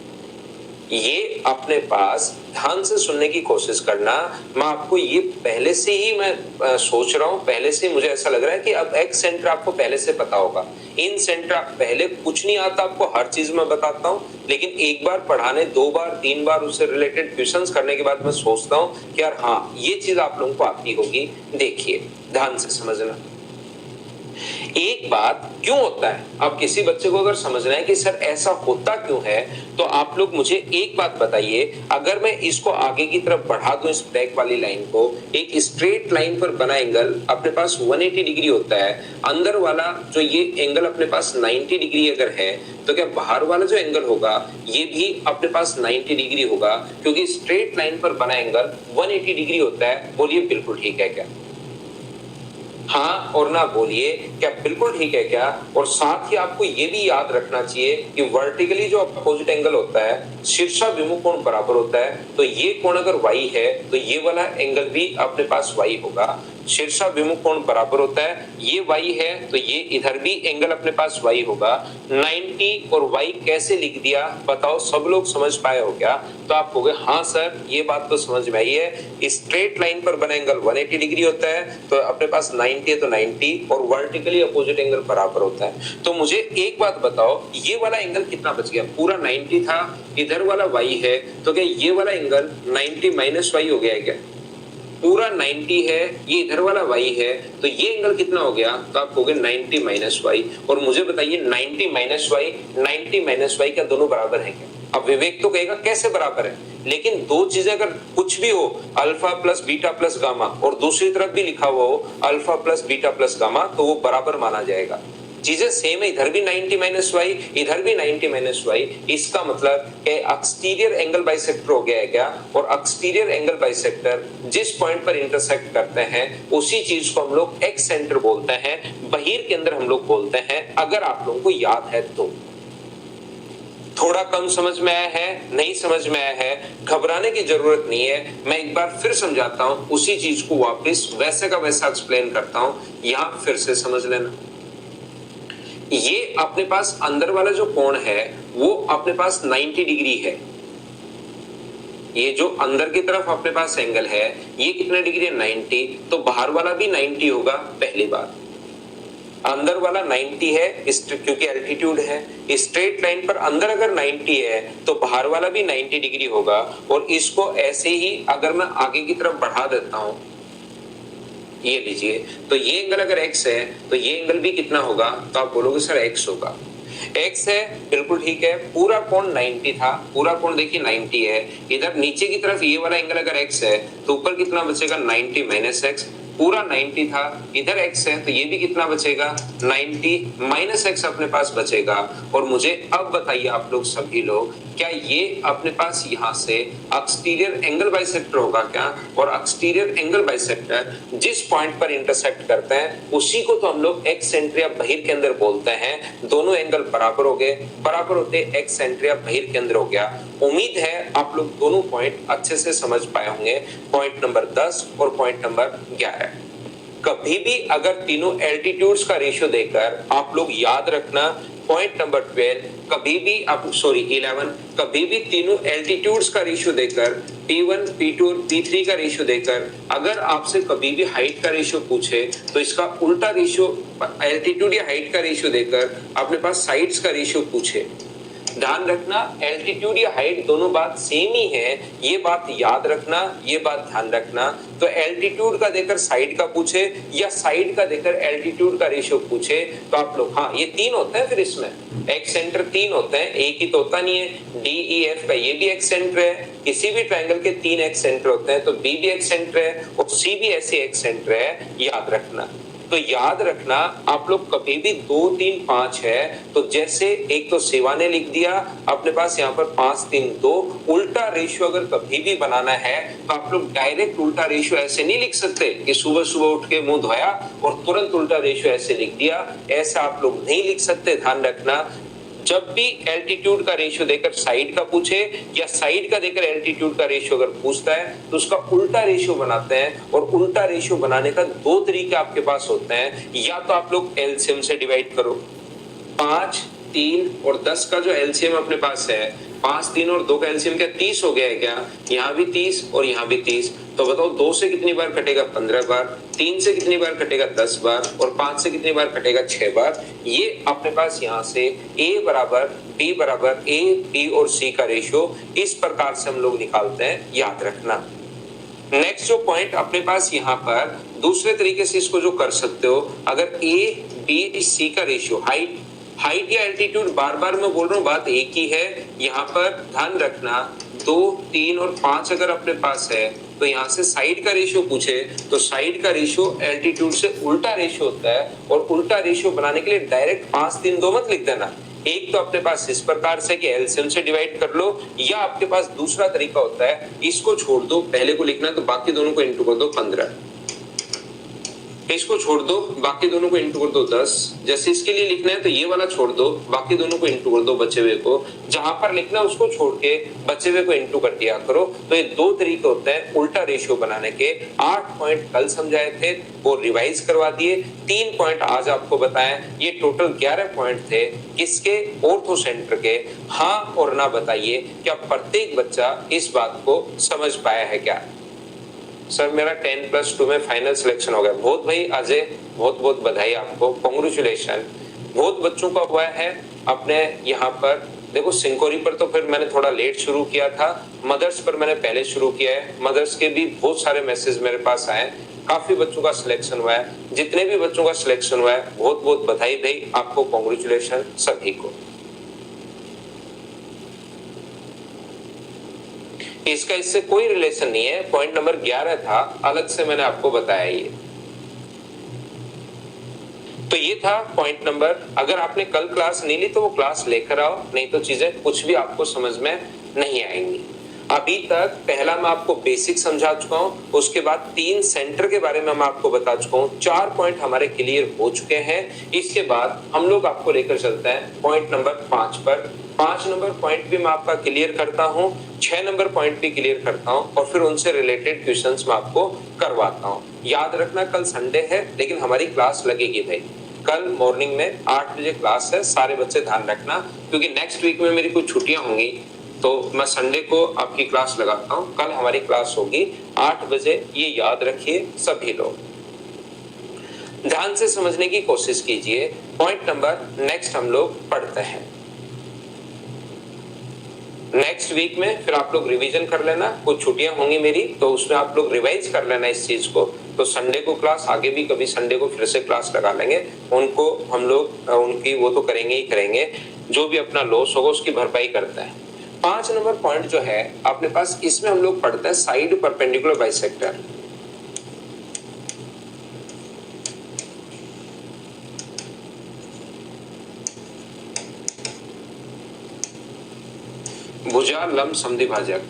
ये अपने पास ध्यान से सुनने की कोशिश करना। मैं आपको ये पहले से ही मैं सोच रहा हूं, पहले से मुझे ऐसा लग रहा है कि अब X सेंटर आपको पहले से पता होगा। इन सेंटर पहले कुछ नहीं आता आपको, हर चीज मैं बताता हूं, लेकिन एक बार पढ़ाने, 2 बार 3 बार उससे रिलेटेड क्वेश्चंस करने के बाद मैं सोचता हूं कि यार हाँ ये चीज आप लोगों को आती होगी। देखिए ध्यान से समझना। एक बात क्यों होता है, अब किसी बच्चे को अगर समझना है कि सर ऐसा होता क्यों है, तो आप लोग मुझे एक बात बताइए। अगर मैं इसको आगे की तरफ बढ़ा दूं, इस ब्लैक वाली लाइन को, एक स्ट्रेट लाइन पर बना एंगल अपने पास 180 डिग्री होता है। अंदर वाला जो ये एंगल अपने पास 90 डिग्री अगर है, तो क्या बाहर वाला जो एंगल होगा ये भी अपने पास 90 डिग्री होगा? क्योंकि स्ट्रेट लाइन पर बना एंगल 180 डिग्री होता है। बोलिए बिल्कुल ठीक है क्या? हाँ और ना बोलिए क्या बिल्कुल ठीक है क्या? और साथ ही आपको ये भी याद रखना चाहिए कि वर्टिकली जो अपोजिट एंगल होता है, शीर्षाभिमुख कोण बराबर होता है। तो ये कोण अगर y है तो ये वाला एंगल भी अपने पास y होगा। शीर्षाभिमुख कोण बराबर होता है, ये y है तो ये इधर भी एंगल अपने पास y होगा 90 और y कैसे लिख दिया बताओ, सब लोग समझ पाए हो क्या? तो आप कहोगे हाँ सर ये बात तो समझ में आई है, स्ट्रेट लाइन पर बना एंगल 180 डिग्री होता है तो अपने पास 90 है तो 90 और वर्टिकली अपोजिट एंगल बराबर होता है। तो मुझे एक बात बताओ, ये वाला एंगल कितना बच गया? पूरा 90 था, इधर वाला y है तो क्या ये वाला एंगल 90 माइनस y हो गया है क्या? पूरा 90 है, ये इधर वाला y है तो ये एंगल कितना हो गया? तो आप कहोगे 90 माइनस y। और मुझे बताइए 90 माइनस y 90 माइनस y क्या दोनों बराबर हैं क्या? अब विवेक तो कहेगा कैसे बराबर है, लेकिन दो चीजें अगर कुछ भी हो alpha plus beta plus gamma और दूसरी तरफ भी लिखा हुआ हो alpha plus beta plus gamma तो वो बराबर माना जाएगा। चीजें सेम है, इधर भी 90 माइनस वाई इधर भी 90 माइनस वाई, इसका मतलब एक्सटीरियर एंगल बाइसेक्टर हो गया है क्या? और एक्सटीरियर एंगल बाइसेक्टर जिस पॉइंट पर इंटरसेक्ट करते हैं उसी चीज को हम लोग एक्स सेंटर बोलते हैं, बहिर के अंदर हम लोग बोलते हैं, अगर आप लोगों को याद है तो। थोड़ा कम समझ में आया है, नहीं समझ में आया है, घबराने की जरूरत नहीं है, मैं एक बार फिर समझाता हूं, उसी चीज को वापस वैसे का वैसा एक्सप्लेन करता हूं, यहां फिर से समझ लेना। ये अपने पास अंदर वाला जो कोण है वो अपने पास 90 डिग्री है, ये जो अंदर की तरफ अपने पास एंगल है ये कितने डिग्री है? 90, तो बाहर वाला भी 90 होगा। पहली बात, अंदर वाला 90 है क्योंकि एल्टीट्यूड है, स्ट्रेट लाइन पर अंदर अगर 90 है तो बाहर वाला भी 90 डिग्री होगा। और इसको ऐसे ही अगर मैं आगे की तरफ बढ़ा देता हूं, ये लीजिए, तो ये एंगल अगर x है तो ये एंगल भी कितना होगा? तो आप बोलोगे सर x होगा, x है, बिल्कुल ठीक है। पूरा कोण 90 था, पूरा कोण देखिए 90 है, इधर नीचे की तरफ ये वाला एंगल अगर x है तो ऊपर कितना बचेगा? 90 माइनस x। पूरा 90 था, इधर x है तो ये भी कितना बचेगा? 90 माइनस x अपने पास बचेगा। और मुझे अब बताइए आप लोग सभी लोग, क्या ये अपने पास यहां से एक्सटीरियर एंगल बाइसेक्टर होगा क्या? और एक्सटीरियर एंगल बाइसेक्टर जिस पॉइंट पर इंटरसेक्ट करते हैं उसी को तो हम लोग एक्स सेंटर या बहिर के अंदर बोलते हैं। दोनों एंगल बराबर हो गए, बराबर होते एक्स सेंटर या बहिर के अंदर हो गया। उम्मीद है आप लोग दोनों पॉइंट अच्छे से समझ पाए होंगे, पॉइंट नंबर 10 और पॉइंट नंबर 11। कभी भी अगर तीनों एल्टीट्यूड्स का रेशियो देकर आप लोग याद रखना, पॉइंट नंबर 12 कभी भी आप 11 कभी भी तीनों एल्टीट्यूड्स का रेशियो देकर P1 P2 और P3 का रेशियो देकर अगर आपसे कभी भी हाइट का रेशियो पूछे तो इसका उल्टा रेशियो, एल्टीट्यूड या हाइट का रेशियो देकर अपने पास साइड्स का रेशियो पूछे, ध्यान रखना एल्टीट्यूड या हाइट दोनों बात सेम ही है, ये बात याद रखना, ये बात ध्यान रखना। तो एल्टीट्यूड का देकर साइड का पूछे या साइड का देकर एल्टीट्यूड का रेशियो पूछे तो आप लोग, हाँ ये 3 होते हैं, फिर इसमें एक्स सेंटर 3 होते हैं, एक ही तो होता नहीं है। डी ई एफ का ये भी एक्स सेंटर है, किसी भी ट्रायंगल के 3 एक्स सेंटर होते हैं तो बी भी एक्स सेंटर है और सी भी ऐसे एक्स सेंटर है, याद रखना। तो याद रखना आप लोग कभी भी 2 3 5 है तो जैसे एक तो सेवा ने लिख दिया अपने पास यहाँ पर 5 3 2, उल्टा रेशियो अगर कभी भी बनाना है तो आप लोग डायरेक्ट उल्टा रेशियो ऐसे नहीं लिख सकते कि सुबह सुबह उठ के मुंह धोया और तुरंत उल्टा रेशियो ऐसे लिख दिया, ऐसा आप लोग नहीं लिख सकते। ध्यान रखना, जब भी एल्टीट्यूड का रेशियो देकर साइड का पूछे या साइड का देकर एल्टीट्यूड का रेशियो अगर पूछता है तो उसका उल्टा रेशियो बनाते हैं। और उल्टा रेशियो बनाने का 2 तरीके आपके पास होते हैं, या तो आप लोग एलसीएम से डिवाइड करो, 5 3 और 10 का जो एलसीएम अपने पास है, 5 3 और 2 का एलसीएम क्या 30 हो गया है क्या? यहाँ भी 30 और यहाँ भी 30, तो बताओ 2 से कितनी बार कटेगा? 15 बार, 3 से कितनी बार कटेगा? 10 बार, और 5 से कितनी बार कटेगा? 6 बार। ये अपने पास यहाँ से A बराबर B बराबर A B और C का रेशियो इस प्रकार से हम लोग निकालते हैं, याद रखना। नेक्स्ट जो पॉइंट अपने पास यहाँ पर दूसरे तरीके से इसको जो कर सकते हो, अगर A B C का रेशियो, हाइट या एल्टीट्यूड बार बार मैं बोल रहा हूँ, बात एक ही है। यहाँ पर ध्यान रखना 2 3 और 5 अगर अपने पास है तो यहाँ से साइड का रेशियो पूछे तो साइड का रेशियो एल्टीट्यूड से उल्टा रेशियो होता है। और उल्टा रेशियो बनाने के लिए डायरेक्ट 5 3 2 मत लिख देना, एक तो अपने पास इस प्रकार से कि एलसीएम से डिवाइड कर लो, या आपके पास दूसरा तरीका होता है, इसको छोड़ दो, पहले को लिखना तो बाकी दोनों को इंटू कर दो 15। इसको छोड़ दो, बाकी दोनों को इंटू कर दो 10। जैसे इसके लिए लिखना है तो ये वाला छोड़ दो, बाकी दोनों को इंटू कर दो बचे हुए को। जहां पर लिखना है उसको छोड़ के बचे हुए को इंटू कर दिया करो। तो ये दो तरीके होते हैं उल्टा रेशियो बनाने के। 8 पॉइंट कल समझाए थे, वो रिवाइज करवा दिए। 3 पॉइंट आज आपको बताएं। ये टोटल 11 पॉइंट थे किसके? ऑर्थो सेंटर के। हाँ और ना बताइए, क्या प्रत्येक बच्चा इस बात को समझ पाया है क्या? सर मेरा 10+2 में फाइनल सिलेक्शन हो गया। बहुत भाई अजय, बहुत बहुत बधाई आपको, कांग्रेचुलेशन। बहुत बच्चों का हुआ है अपने यहाँ पर। देखो सिंकोरी पर तो फिर मैंने थोड़ा लेट शुरू किया था, मदर्स पर मैंने पहले शुरू किया है। मदर्स के भी बहुत सारे मैसेज मेरे पास आए, काफी बच्चों का सिलेक्शन हुआ है। जितने भी बच्चों का सिलेक्शन हुआ है बहुत बहुत बधाई भाई आपको, कांग्रेचुलेशन सभी को। इसका इससे कोई रिलेशन नहीं है, पॉइंट नंबर 11 था, अलग से मैंने आपको बताया ये। तो ये था पॉइंट नंबर। अगर आपने कल क्लास नहीं ली तो वो क्लास लेकर आओ, नहीं तो चीजें कुछ भी आपको समझ में नहीं आएंगी। अभी तक पहला मैं आपको बेसिक समझा चुका हूं, उसके बाद 3 सेंटर के बारे में मैं आपको बता चुका हूं। 4 पॉइंट हमारे क्लियर हो चुके हैं। इसके बाद हम लोग आपको लेकर चलते हैं पॉइंट नंबर 5 पर। 5 नंबर पॉइंट भी मैं आपका क्लियर करता हूं, 6 नंबर पॉइंट भी क्लियर करता हूं और फिर उनसे रिलेटेड क्वेश्चंस मैं आपको करवाता हूं। याद रखना कल संडे है लेकिन हमारी क्लास लगेगी भाई। कल मॉर्निंग में 8 बजे क्लास है, सारे बच्चे ध्यान रखना, क्योंकि नेक्स्ट वीक में मेरी कुछ छुट्टियां होंगी तो मैं संडे को आपकी क्लास लगाता हूं। कल हमारी क्लास होगी 8 बजे, ये याद रखिए सभी लोग। ध्यान से समझने की कोशिश कीजिए। पॉइंट नंबर नेक्स्ट हम लोग पढ़ते हैं। नेक्स्ट वीक में फिर आप लोग रिवीजन कर लेना, कुछ छुट्टियां होंगी मेरी तो उसमें आप लोग रिवाइज कर लेना इस चीज को। तो संडे को क्लास, आगे भी कभी संडे को फिर से क्लास लगा लेंगे, उनको हम लोग उनकी वो तो करेंगे ही करेंगे, जो भी अपना लॉस होगा उसकी भरपाई करता है। 5 नंबर पॉइंट जो है अपने पास, इसमें हम लोग पढ़ते हैं साइड परपेंडिकुलर बाइसेक्टर। भुजा लंब समद्विभाजक।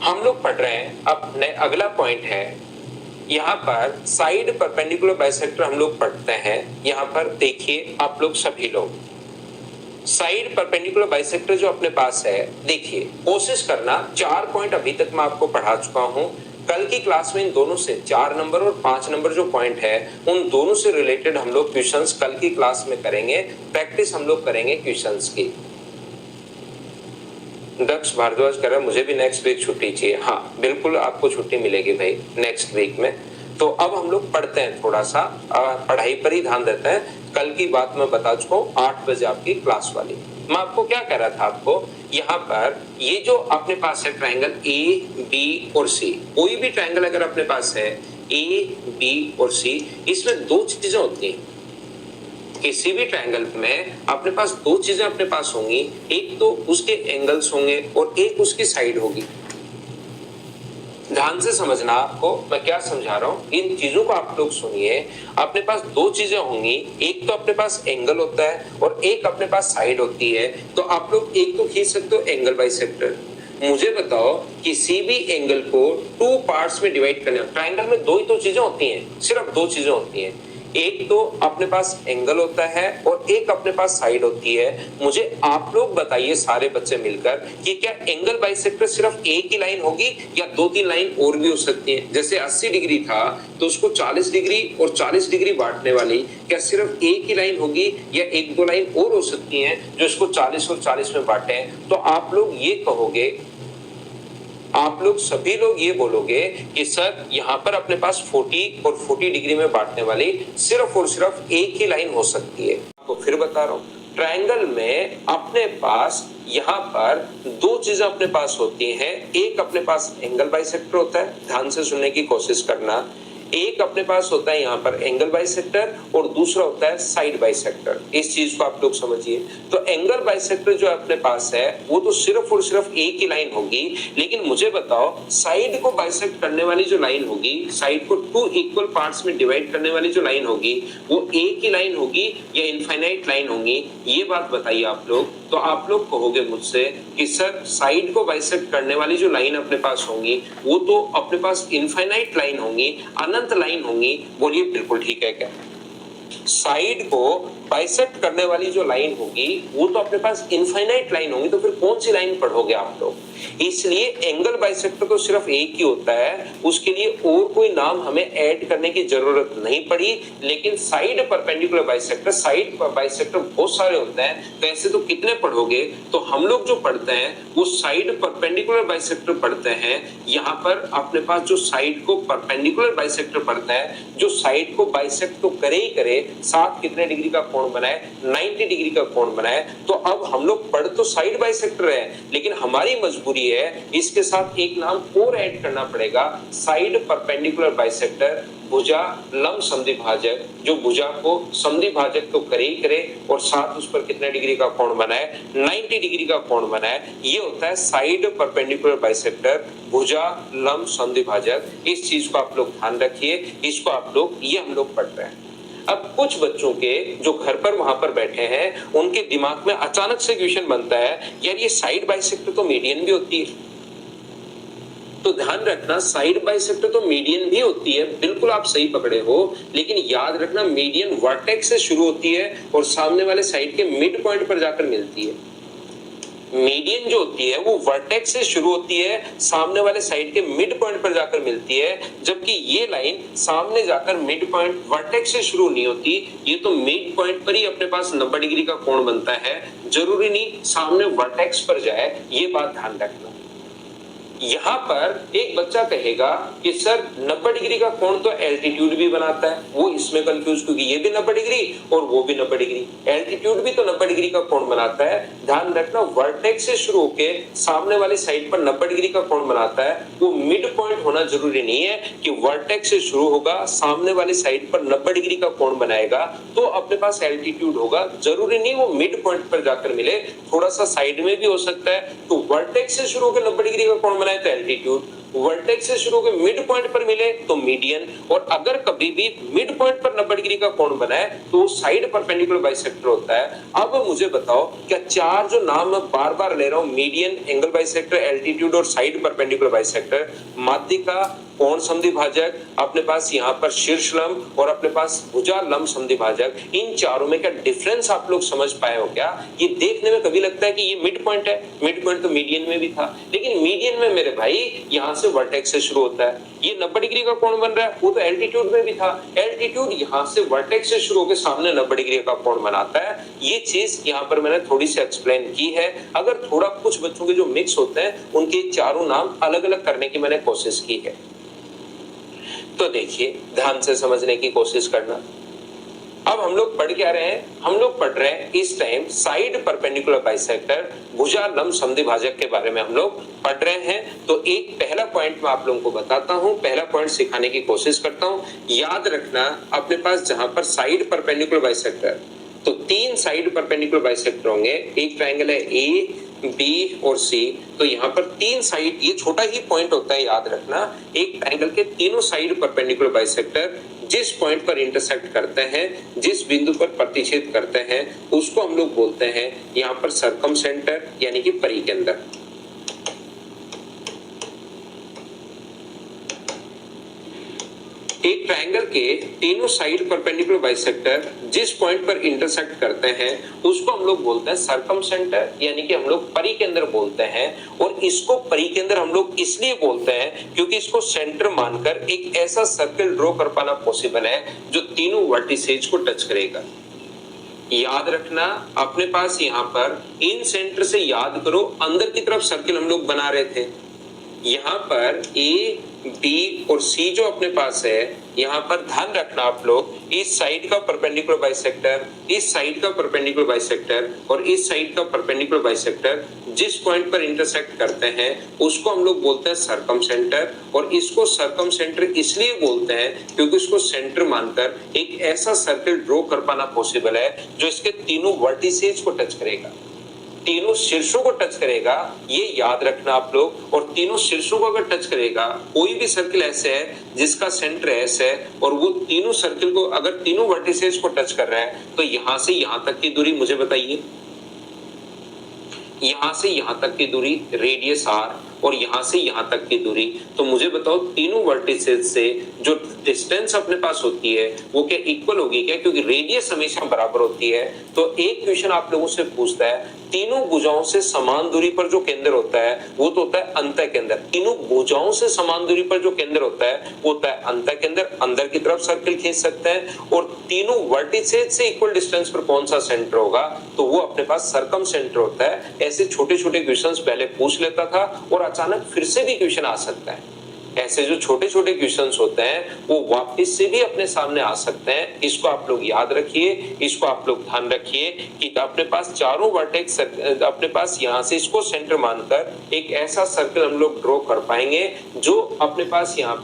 हम लोग पढ़ रहे हैं अब अगला पॉइंट है, यहाँ पर साइड परपेंडिकुलर बाइसेक्टर हम लोग पढ़ते हैं। यहाँ पर देखिए आप लोग सभी लोग, साइड परपेंडिकुलर बाइसेक्टर जो अपने पास है, देखिए कोशिश करना। 4 पॉइंट अभी तक मैं आपको पढ़ा चुका हूं। कल की क्लास में इन दोनों से 4 नंबर और 5 नंबर जो पॉइंट है उन दोनों से रिलेटेड हम लोग क्वेश्चंस कल की क्लास में करेंगे, प्रैक्टिस हम लोग करेंगे क्वेश्चंस की। दक्ष भारद्वाज कह रहा है मुझे भी नेक्स्ट वीक छुट्टी चाहिए। हाँ बिल्कुल आपको छुट्टी मिलेगी भाई नेक्स्ट वीक में। तो अब हम लोग पढ़ते हैं, थोड़ा सा पढ़ाई पर ही ध्यान देते हैं। कल की बात मैं बता चुका हूँ, 8 बजे आपकी क्लास वाली। मैं आपको क्या कह रहा था, आपको यहाँ पर ये जो अपने पास है ट्रायंगल ए बी और सी, कोई भी ट्रायंगल अगर अपने पास है ए बी और सी, इसमें 2 चीजें होती हैं। किसी भी ट्रायंगल में अपने पास 2 चीजें अपने पास होंगी, एक तो उसके एंगल्स होंगे और एक उसकी साइड होगी। ध्यान से समझना, आपको मैं क्या समझा रहा हूं, इन चीजों को आप लोग सुनिए। अपने पास 2 चीजें होंगी, एक तो अपने पास एंगल होता है और एक अपने पास साइड होती है। तो आप लोग एक तो खींच सकते हो एंगल बाइसेक्टर। मुझे बताओ किसी भी एंगल को 2 पार्ट्स में डिवाइड करना। ट्रायंगल में 2 ही तो चीजें होती हैं, सिर्फ 2 चीजें होती हैं, एक तो अपने पास एंगल होता है और एक अपने पास साइड होती है। मुझे आप लोग बताइए सारे बच्चे मिलकर कि क्या एंगल बाइसेक्टर सिर्फ एक ही लाइन होगी या 2-3 लाइन और भी हो सकती है? जैसे 80 डिग्री था तो उसको 40 डिग्री और 40 डिग्री बांटने वाली क्या सिर्फ एक ही लाइन होगी या 1-2 लाइन और हो सकती हैं जो इसको 40 और 40 में बांटे? तो आप लोग ये कहोगे, आप लोग सभी लोग ये बोलोगे कि सर यहाँ पर अपने पास 40 और 40 डिग्री में बांटने वाली सिर्फ और सिर्फ एक ही लाइन हो सकती है। आपको फिर बता रहा हूँ, ट्रायंगल में अपने पास यहाँ पर 2 चीजें अपने पास होती हैं। एक अपने पास एंगल बाइसेक्टर होता है, ध्यान से सुनने की कोशिश करना। एक अपने पास होता है यहाँ पर एंगल बाइसेक्टर और दूसरा होता है साइड बाइसेक्टर। इस चीज को आप लोग समझिए। तो एंगल बाइसेक्टर जो अपने पास है वो तो सिर्फ और सिर्फ एक ही लाइन होगी, लेकिन मुझे बताओ साइड को बाइसेक्ट करने वाली जो लाइन होगी, साइड को टू इक्वल पार्ट्स में डिवाइड करने वाली जो लाइन होगी, वो एक ही लाइन होगी या इनफाइनाइट लाइन होगी, ये बात बताइए आप लोग। तो आप लोग कहोगे मुझसे कि सर साइड को बाइसेक्ट करने वाली जो लाइन अपने पास होंगी वो तो अपने पास इनफाइनाइट लाइन होंगी, अनंत लाइन होंगी। बोलिए बिल्कुल ठीक है क्या? साइड को बाइसेक्ट करने वाली जो लाइन होगी वो तो अपने पास इनफाइनाइट लाइन होगी, तो फिर कौन सी लाइन पढ़ोगे आप लोग? इसलिए एंगल बाइसेक्टर तो सिर्फ एक ही होता है, उसके लिए और कोई नाम हमें ऐड करने की जरूरत नहीं पड़ी। लेकिन side perpendicular bisector, side bisector बहुत सारे होते हैं, तो ऐसे तो कितने पढ़ोगे? तो हम लोग जो पढ़ते हैं वो साइड परपेंडिकुलर बाइसेक्टर पढ़ते हैं। यहाँ पर अपने पास जो साइड को परपेंडिकुलर बाइसेक्टर पढ़ता है, जो साइड को बाइसेक्ट तो करे ही करे, साथ कितने डिग्री का कोण बनाए? 90 डिग्री का कोण बनाए। तो अब हम लोग पढ़ तो साइड बाइसेक्टर है, लेकिन हमारी मजबूरी है इसके साथ एक नाम और ऐड करना पड़ेगा, साइड परपेंडिकुलर बाइसेक्टर, भुजा लंब समद्विभाजक, जो भुजा को समद्विभाजक तो करे ही करे और साथ उस पर कितने डिग्री का कोण बनाए? 90 डिग्री का कोण बनाए। ये होता है साइड परपेंडिकुलर बाइसेक्टर, भुजा लंब समद्विभाजक। इस चीज को आप लोग ध्यान रखिए, इसको आप लोग, ये हम लोग पढ़ रहे हैं। अब कुछ बच्चों के जो घर पर वहां पर बैठे हैं उनके दिमाग में अचानक से क्वेश्चन बनता है, यार ये साइड बाइसेक्टर तो मीडियन भी होती है। तो ध्यान रखना साइड बाइसेक्टर तो मीडियन भी होती है, बिल्कुल आप सही पकड़े हो, लेकिन याद रखना मीडियन वर्टेक्स से शुरू होती है और सामने वाले साइड के मिड पॉइंट पर जाकर मिलती है। मीडियन जो होती है वो वर्टेक्स से शुरू होती है, सामने वाले साइड के मिड पॉइंट पर जाकर मिलती है, जबकि ये लाइन सामने जाकर मिड पॉइंट वर्टेक्स से शुरू नहीं होती, ये तो मिड पॉइंट पर ही अपने पास 90 डिग्री का कोण बनता है। जरूरी नहीं सामने वर्टेक्स पर जाए, ये बात ध्यान रखना। यहाँ पर एक बच्चा कहेगा कि सर 90 डिग्री का कोण तो एल्टीट्यूड भी बनाता है, वो इसमें कंफ्यूज, क्योंकि ये भी 90 डिग्री और वो भी 90 डिग्री, एल्टीट्यूड भी तो 90 डिग्री का कोण बनाता है। ध्यान रखना वर्टेक्स से शुरू होकर सामने वाली साइड पर 90 डिग्री का कोण बनाता है, वो मिड पॉइंट होना जरूरी नहीं है कि वर्टेक्स से शुरू होगा सामने वाली साइड पर 90 डिग्री का कोण बनाएगा तो अपने पास एल्टीट्यूड होगा, जरूरी नहीं वो मिड पॉइंट पर जाकर मिले, थोड़ा सा साइड में भी हो सकता है। तो वर्टेक्स से शुरू होकर 90 डिग्री का कोण बनाए तो एल्टीट्यूड, वर्टेक्स से शुरू होकर मिड पॉइंट पर मिले तो मीडियन, और अगर कभी भी मिड पॉइंट पर 90 डिग्री का कोण बनाए तो साइड परपेंडिकुलर बाइसेक्टर होता है। अब मुझे बताओ, क्या चार जो नाम मैं बार बार ले रहा हूं, मीडियन, एंगल बाइसेक्टर, एल्टीट्यूड और साइड परपेंडिकुलर बाइसेक्टर, माध्यिका, कोण समद्विभाजक, अपने पास यहाँ पर शीर्ष लंब और अपने पास भुजा लंब समद्विभाजक, इन चारों में क्या डिफरेंस आप लोग समझ पाए हो क्या? ये देखने में कभी लगता है कि ये मिड पॉइंट है, मिड पॉइंट तो मीडियन में भी था, लेकिन मीडियन में मेरे भाई यहाँ से वर्टेक्स से शुरू होता है, ये 90 डिग्री का कोण बन रहा है, वो तो एल्टीट्यूड में भी था, एल्टीट्यूड यहाँ से वर्टेक्स से शुरू होकर सामने 90 डिग्री का कोण बनाता है। ये चीज यहाँ पर मैंने थोड़ी सी एक्सप्लेन की है। अगर थोड़ा कुछ बच्चों के जो मिक्स होते हैं उनके चारों नाम अलग अलग करने की मैंने कोशिश की है। तो देखिए ध्यान से समझने की कोशिश करना। अब हम लोग पढ़ क्या रहे हैं? हम लोग पढ़ रहे हैं इस टाइम साइड परपेंडिकुलर बाइसेक्टर, भुजा लंब समद्विभाजक के बारे में हम लोग पढ़ रहे हैं। तो एक पहला पॉइंट मैं आप लोगों को बताता हूं, पहला पॉइंट सिखाने की कोशिश करता हूं। याद रखना अपने पास जहां पर साइड परपेंडिकुलर बाइसेक्टर, तो तीन साइड परपेंडिकुलर बाइसेक्टर होंगे, एक ट्रायंगल है ए, बी और सी, तो यहाँ पर तीन साइड, ये छोटा ही पॉइंट होता है, याद रखना, एक ट्रायंगल के तीनों साइड परपेंडिकुलर बाइसेक्टर जिस पॉइंट पर इंटरसेक्ट करते हैं, जिस बिंदु पर प्रतिच्छेद करते हैं, उसको हम लोग बोलते हैं यहाँ पर सरकम सेंटर, यानी कि परिकेंद्र। एक ट्रायंगल के तीनों साइड परपेंडिकुलर बाइसेक्टर जिस पॉइंट पर इंटरसेक्ट करते हैं उसको हम लोग बोलते हैं सरकम सेंटर, यानी कि हम लोग परिकेंद्र बोलते हैं। और इसको परिकेंद्र हम लोग इसलिए बोलते हैं क्योंकि इसको सेंटर मानकर एक ऐसा सर्कल ड्रॉ कर पाना पॉसिबल है जो तीनों वर्टिसेज को टच करेगा। याद रखना अपने पास यहाँ पर इन सेंटर से, याद करो, अंदर की तरफ सर्किल हम लोग बना रहे थे, यहाँ पर ए बी और सी जो अपने पास है, यहाँ पर ध्यान रखना आप लोग, इस साइड का परपेंडिकुलर बाइसेक्टर, इस साइड का परपेंडिकुलर बाइसेक्टर और इस साइड का परपेंडिकुलर बाइसेक्टर जिस पॉइंट पर इंटरसेक्ट करते हैं उसको हम लोग बोलते हैं सर्कम सेंटर। और इसको सर्कम सेंटर इसलिए बोलते हैं क्योंकि इसको सेंटर मानकर एक ऐसा सर्कल ड्रॉ कर पाना पॉसिबल है जो इसके तीनों वर्टिसेज को टच करेगा, तीनों शीर्षों को टच करेगा। ये याद रखना आप लोग। और तीनों शीर्षों को अगर टच करेगा, कोई भी सर्कल ऐसे है जिसका सेंटर एस है और वो तीनों सर्कल को अगर तीनों वर्टिसेस को टच कर रहा है, तो यहां से यहां तक की दूरी मुझे बताइए, यहां से यहां तक की दूरी रेडियस आर और यहां से यहां तक की दूरी, तो मुझे बताओ तीनों वर्टिसेस से जो डिस्टेंस अपने पास होती है वो क्या इक्वल होगी क्या? क्योंकि रेडियस हमेशा बराबर होती है। तो एक क्वेश्चन आप लोगों से पूछता है, तीनों भुजाओं से समान दूरी पर जो केंद्र होता है वो तो होता है अंतः केंद्र। तीनों भुजाओं से समान दूरी पर जो केंद्र होता है वो होता है अंतः केंद्र, अंदर की तरफ सर्कल खींच सकते हैं। और तीनों वर्टिसेस से इक्वल डिस्टेंस पर कौन सा सेंटर होगा, तो वो अपने पास सर्कम सेंटर होता है। ऐसे छोटे छोटे क्वेश्चंस पहले पूछ लेता था और अचानक फिर से भी क्वेश्चन आ सकता है। ऐसे जो छोटे छोटे क्वेश्चंस होते हैं वो वापस से भी अपने सामने आ सकते हैं। इसको आप लोग याद रखिए, इसको आप लोग ध्यान रखिए कि अपने पास चारों वर्टेक्स अपने पास यहाँ से इसको सेंटर मानकर एक ऐसा सर्कल हम लोग ड्रॉ कर पाएंगे जो अपने पास यहाँ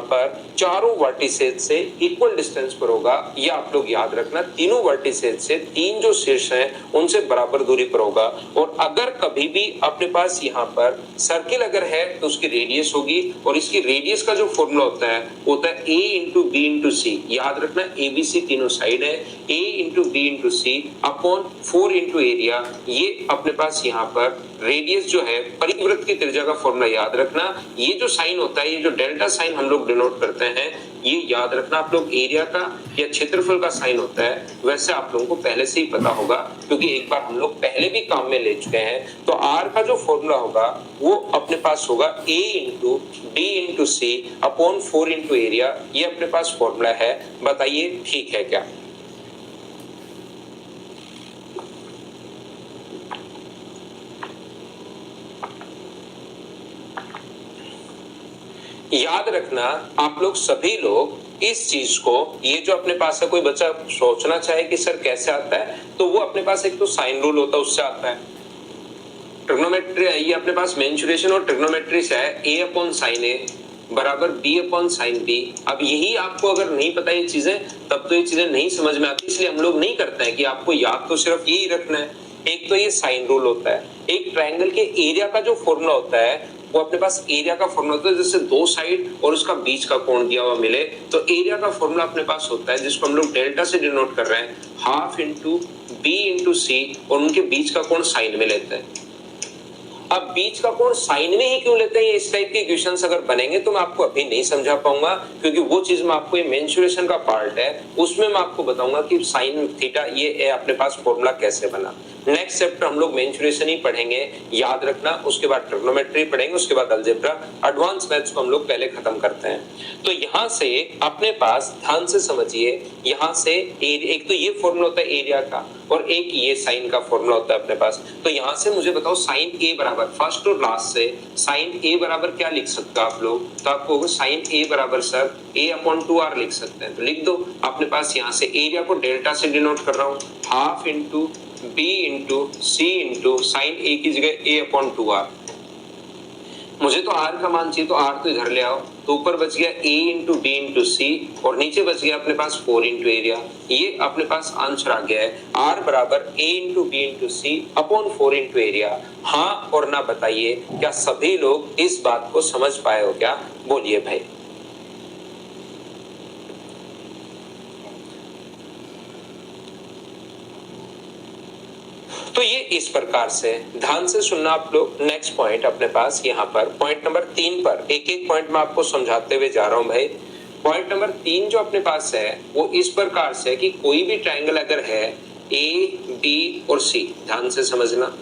पर चारों वर्टिसेस से इक्वल डिस्टेंस पर होगा। ये आप लोग याद रखना, तीनों वर्टिसेस से तीन जो शीर्ष हैं उनसे बराबर दूरी पर होगा। और अगर कभी भी अपने पास यहाँ पर सर्किल अगर है तो उसकी रेडियस होगी, और इसकी रेडियस का जो फॉर्मूला होता है वो होता है a into B into C. याद रखना ABC तीनों साइड है, a into B into C upon 4 into area. ये अपने पास यहाँ पर रेडियस जो है, परिवृत्त की त्रिज्या का फॉर्मूला याद रखना। ये जो साइन होता है, ये जो डेल्टा साइन हम लोग डिनोट करते हैं, ये याद रखना आप लोग, एरिया का या क्षेत्रफल का साइन होता है। वैसे आप लोगों को पहले से ही पता होगा क्योंकि एक बार हम लोग पहले भी काम में ले चुके हैं। तो आर का जो फॉर्मूला होगा वो अपने पास होगा a into D into C upon 4 into area. ये अपने पास फॉर्मूला है, बताइए ठीक है क्या? याद रखना आप लोग सभी लोग इस चीज को, ये जो अपने पास है, कोई बच्चा सोचना चाहे कि सर कैसे आता है, तो वो अपने पास एक तो साइन रूल होता है उससे आता है। ट्रिग्नोमेट्री, ये अपने पास मेंसुरेशन और ट्रिग्नोमेट्री से है, a अपॉन साइन ए बराबर b अपॉन साइन बी। अब यही आपको अगर नहीं पता ये चीजें, तब तो ये चीजें नहीं समझ में आती, इसलिए हम लोग नहीं करते हैं कि आपको याद तो सिर्फ यही रखना है। एक तो ये साइन रूल होता है, एक ट्रायंगल के एरिया का जो फॉर्मूला होता है वो अपने पास एरिया का फॉर्मूला होता है, जैसे दो साइड और उसका बीच का कोण दिया हुआ मिले तो एरिया का फॉर्मूला अपने पास होता है, जिसको हम लोग डेल्टा से डिनोट कर रहे हैं, हाफ इंटू बी इंटू सी, और उनके बीच का कोण साइन में लेते हैं। अब बीच का कोण साइन में ही क्यों लेते हैं, इस टाइप के क्वेश्चंस अगर बनेंगे तो मैं आपको अभी नहीं समझा पाऊंगा, क्योंकि वो चीज मैं आपको, ये मेंसुरेशन का पार्ट है, उसमें मैं आपको बताऊंगा कि साइन थीटा ये अपने पास फॉर्मूला कैसे बना। नेक्स्ट चैप्टर हम लोग मेंसुरेशन ही पढ़ेंगे, याद रखना। उसके बाद ट्रिग्नोमेट्री पढ़ेंगे, उसके बाद अलजेब्रा, एडवांस मैथ्स को हम लोग पहले खत्म करते हैं। तो यहाँ से अपने पास ध्यान से समझिए, यहाँ से एक तो ये फॉर्मूला होता है एरिया का और एक ये साइन का फॉर्मूला होता है अपने पास। तो यहाँ से मुझे बताओ साइन ए बराबर, फर्स्ट और लास्ट से साइन ए बराबर क्या लिख सकते हो आप लोग, तो आपको साइन ए बराबर सर a अपॉन 2r लिख सकते हैं। तो लिख दो, अपने पास यहाँ से एरिया को डेल्टा से डिनोट कर रहा हूँ, हाफ इंटू बी इंटू सी इंटू साइन ए की जगह a अपॉन 2r। मुझे तो r का मान चाहिए तो r तो इधर ले आओ, तो ऊपर बच गया a इंटू डी इंटू सी और नीचे बच गया अपने पास 4 इंटू एरिया। ये अपने पास आंसर आ गया है, r बराबर a into B into C upon 4 into area. हाँ और ना बताइए, क्या सभी लोग इस बात को समझ पाए हो क्या? बोलिए भाई। तो ये इस प्रकार से, ध्यान से सुनना आप लोग। नेक्स्ट पॉइंट अपने पास यहाँ पर पॉइंट नंबर 3 पर एक एक पॉइंट मैं आपको समझाते हुए जा रहा हूं भाई। पॉइंट नंबर 3 जो अपने पास है वो इस प्रकार से कि कोई भी ट्रायंगल अगर है ए बी और सी, ध्यान से समझना,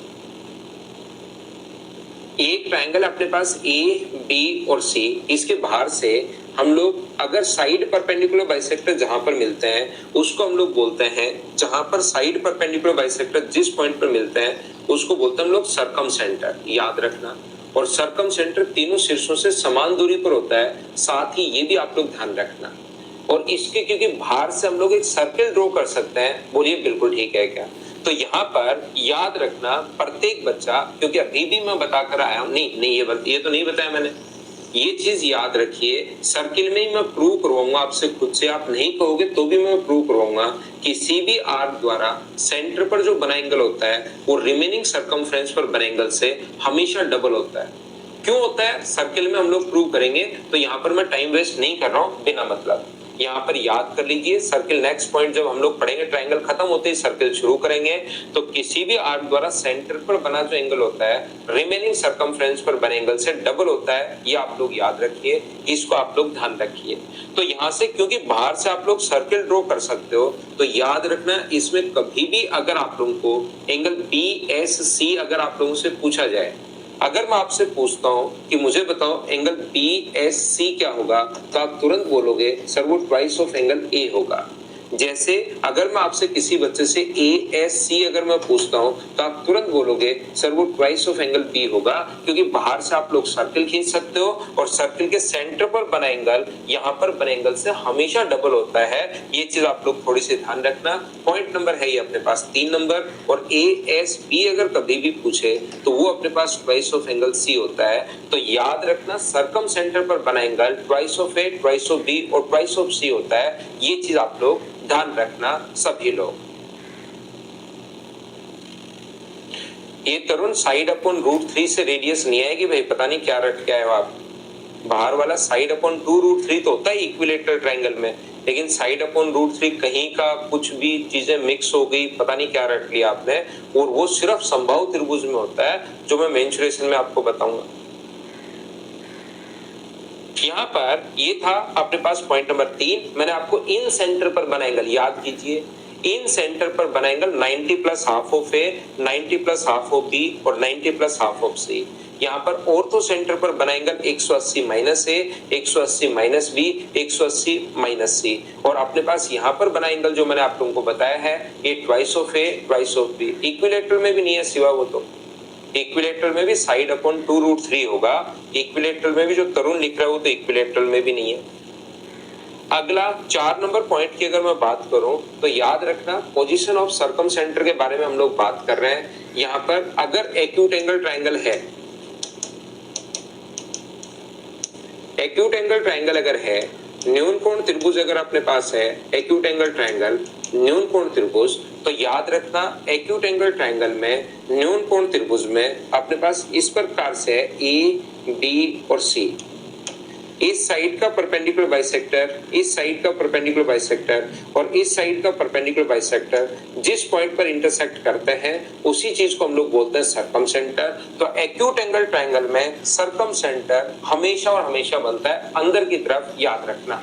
एक ट्रायंगल अपने पास ए बी और सी, इसके बाहर से हम लोग अगर साइड परपेंडिकुलर बाइसेक्टर जहां पर मिलते हैं उसको हम लोग बोलते हैं, जहां पर साइड परपेंडिकुलर बाइसेक्टर जिस पॉइंट पर मिलते हैं उसको बोलते हैं हम लोग सर्कम सेंटर, याद रखना। और सर्कम सेंटर तीनों शीर्षों से समान दूरी पर होता है, साथ ही ये भी आप लोग ध्यान रखना। और इसके क्योंकि बाहर से हम लोग एक सर्किल ड्रॉ कर सकते हैं, बोलिए बिल्कुल ठीक है क्या? तो यहाँ पर याद रखना प्रत्येक बच्चा, क्योंकि अभी भी मैं बताकर आया हूं, नहीं ये तो नहीं बताया मैंने, ये चीज याद रखिए, सर्किल में ही मैं प्रूव करवाऊंगा आपसे खुद से, आप नहीं कहोगे तो भी मैं प्रूव करवाऊंगा कि सीबी आर्क द्वारा सेंटर पर जो बना एंगल होता है वो रिमेनिंग सर्कमफ्रेंस पर बने एंगल से हमेशा डबल होता है। क्यों होता है सर्किल में हम लोग प्रूव करेंगे, तो यहाँ पर मैं टाइम वेस्ट नहीं कर रहा हूं बिना मतलब। यहाँ पर याद कर लीजिए, सर्किल नेक्स्ट पॉइंट जब हम लोग पढ़ेंगे, ट्रायंगल खत्म होते ही सर्किल शुरू करेंगे, तो किसी भी आर्क द्वारा सेंटर पर बना जो एंगल होता है रिमेनिंग सर्कमफ्रेंस पर बने एंगल से डबल होता है, ये आप लोग याद रखिए, इसको आप लोग ध्यान रखिए। तो यहाँ से क्योंकि बाहर से आप लोग सर्किल ड्रॉ कर सकते हो, तो याद रखना इसमें कभी भी अगर आप लोगों को एंगल BSC अगर आप लोगों से पूछा जाए, अगर मैं आपसे पूछता हूं कि मुझे बताओ एंगल BSC क्या होगा, तो आप तुरंत बोलोगे सर वो ट्वाइस ऑफ एंगल A होगा। जैसे अगर मैं आपसे किसी बच्चे से ASC अगर मैं पूछता हूं तो आप तुरंत बोलोगे सर वो ट्वाइस ऑफ एंगल B होगा, क्योंकि बाहर से आप लोग सर्किल खींच सकते हो और सर्किल के सेंटर पर बना एंगल यहाँ पर बने एंगल से हमेशा डबल होता है। ये चीज आप लोग थोड़ी सी ध्यान रखना। पॉइंट नंबर है ये अपने पास 3 नंबर, और ASB अगर कभी भी पूछे तो वो अपने पास ट्वाइस ऑफ एंगल C होता है। तो याद रखना सर्कम सेंटर पर बना angle twice of A, twice of B और ट्वाइस ऑफ C होता है। ये चीज आप लोग ध्यान रखना सभी लोग। ये तरुण साइड अपॉन √3 से रेडियस नहीं आएगी भाई, पता नहीं क्या रट के आए हो आप। बाहर वाला साइड अपॉन 2√3 तो होता है इक्विलेटरल ट्रायंगल में, लेकिन साइड अपॉन √3 कहीं का कुछ भी चीजें मिक्स हो गई, पता नहीं क्या रट लिया आपने, और वो सिर्फ समबाहु त्रिभुज में होता है, जो मैं मेंसुरेशन में आपको बताऊंगा। यहाँ पर ये था अपने पास पॉइंट नंबर 3। मैंने आपको इन सेंटर पर बना एंगल याद कीजिए, इन सेंटर पर बना angle 90 plus half of A, 90 plus half of B और 90 प्लस हाफ ऑफ C। यहाँ पर ऑर्थो सेंटर पर बना angle 180 minus A, 180 minus B, 180 minus C। और अपने पास यहाँ पर बना एंगल जो मैंने आप लोगों को बताया है ये twice of A, twice of B। Equilateral में भी नहीं है सिवा वो, तो इक्विलेटरल में भी साइड अपॉन 2√3 होगा। इक्विलेटरल में भी जो तरुण लिख रहा है वो तो इक्विलेटरल में भी नहीं है। अगला 4 नंबर पॉइंट की अगर मैं बात करूं तो याद रखना पोजीशन ऑफ सर्कम सेंटर के बारे में हम लोग बात कर रहे हैं। यहाँ पर अगर एक्यूट एंगल ट्रायंगल है, एक्यूट एंगल ट्रायंगल अगर है, न्यून कोण त्रिभुज अगर अपने पास है, एक्यूट एंगल ट्रायंगल न्यून कोण त्रिभुज, तो याद रखना एक्यूट एंगल ट्रायंगल में न्यून कोण त्रिभुज में अपने पास इस प्रकार से है A, B और C। इस साइड का परपेंडिकुलर बाइसेक्टर, इस साइड का परपेंडिकुलर बाइसेक्टर और इस साइड का परपेंडिकुलर बाइसेक्टर जिस पॉइंट पर इंटरसेक्ट करते हैं उसी चीज को हम लोग बोलते हैं सर्कम सेंटर। तो एक्यूट एंगल ट्रायंगल में सर्कम सेंटर हमेशा और हमेशा बनता है अंदर की तरफ, याद रखना।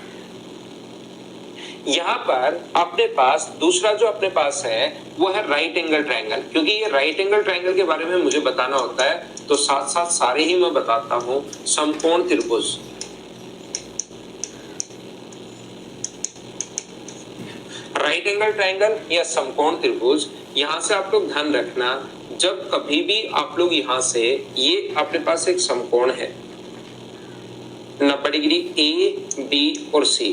यहाँ पर अपने पास दूसरा जो अपने पास है वो है राइट एंगल ट्रायंगल। क्योंकि ये राइट एंगल ट्रायंगल के बारे में मुझे बताना होता है तो साथ साथ सारे ही मैं बताता हूं। समकोण त्रिभुज, राइट एंगल ट्रायंगल या समकोण त्रिभुज, यहां से आप लोग ध्यान रखना जब कभी भी आप लोग यहां से, ये अपने पास एक समकोण है 90 डिग्री A, B और C।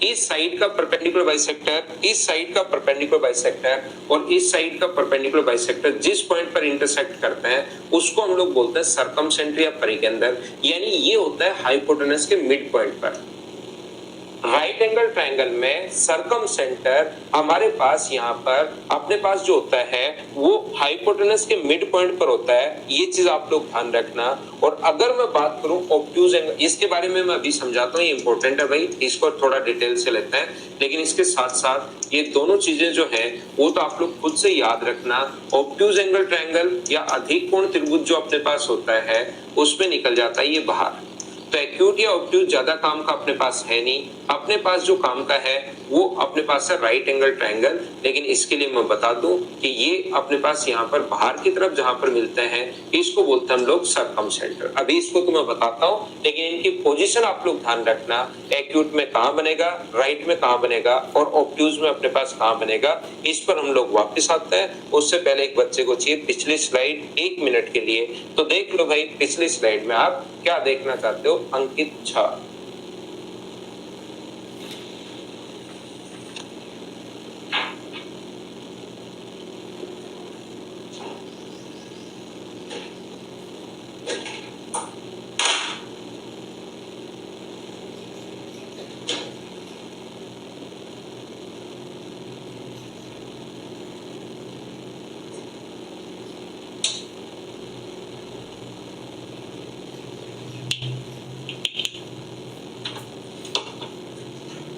इस साइड का परपेंडिकुलर बाइसेक्टर, इस साइड का परपेंडिकुलर बाइसेक्टर और इस साइड का परपेंडिकुलर बाइसेक्टर जिस पॉइंट पर इंटरसेक्ट करते हैं उसको हम लोग बोलते हैं सर्कम सेंटर या परिकेंद्र, यानी ये होता है हाइपोटेनस के मिड पॉइंट पर। राइट एंगल ट्रायंगल में सर्कम सेंटर हमारे पास यहाँ पर अपने पास जो होता है वो हाइपोटेनस के मिड पॉइंट पर होता है, ये चीज आप लोग ध्यान रखना। और अगर मैं बात करूं ऑब्ट्यूज एंगल, इसके बारे में मैं अभी समझाता हूँ, ये इंपॉर्टेंट है भाई, इसको थोड़ा डिटेल से लेते हैं। लेकिन इसके साथ साथ ये दोनों चीजें जो है वो तो आप लोग खुद से याद रखना। ऑब्ट्यूज एंगल ट्रायंगल या अधिक कोण त्रिभुज जो अपने पास होता है उसमें निकल जाता है ये बाहर। तो एक्यूट या ऑब्ट्यूज ज्यादा काम का अपने पास है नहीं, अपने पास जो काम का है वो अपने पास है राइट एंगल ट्रायंगल। लेकिन इसके लिए मैं बता दूं कि ये अपने पास यहाँ पर बाहर की तरफ जहां पर मिलते हैं इसको बोलते हैं हम लोग सरकम सेंटर। अभी इसको तो मैं बताता हूँ, लेकिन इनकी पोजीशन आप लोग ध्यान रखना, एक्यूट में कहां बनेगा, राइट में कहां बनेगा और ऑब्ट्यूज में अपने पास कहां बनेगा, इस पर हम लोग वापस आते हैं। उससे पहले एक बच्चे को चाहिए पिछली स्लाइड 1 मिनट के लिए, तो देख लो भाई पिछली स्लाइड में आप क्या देखना चाहते हो। अंकित 6।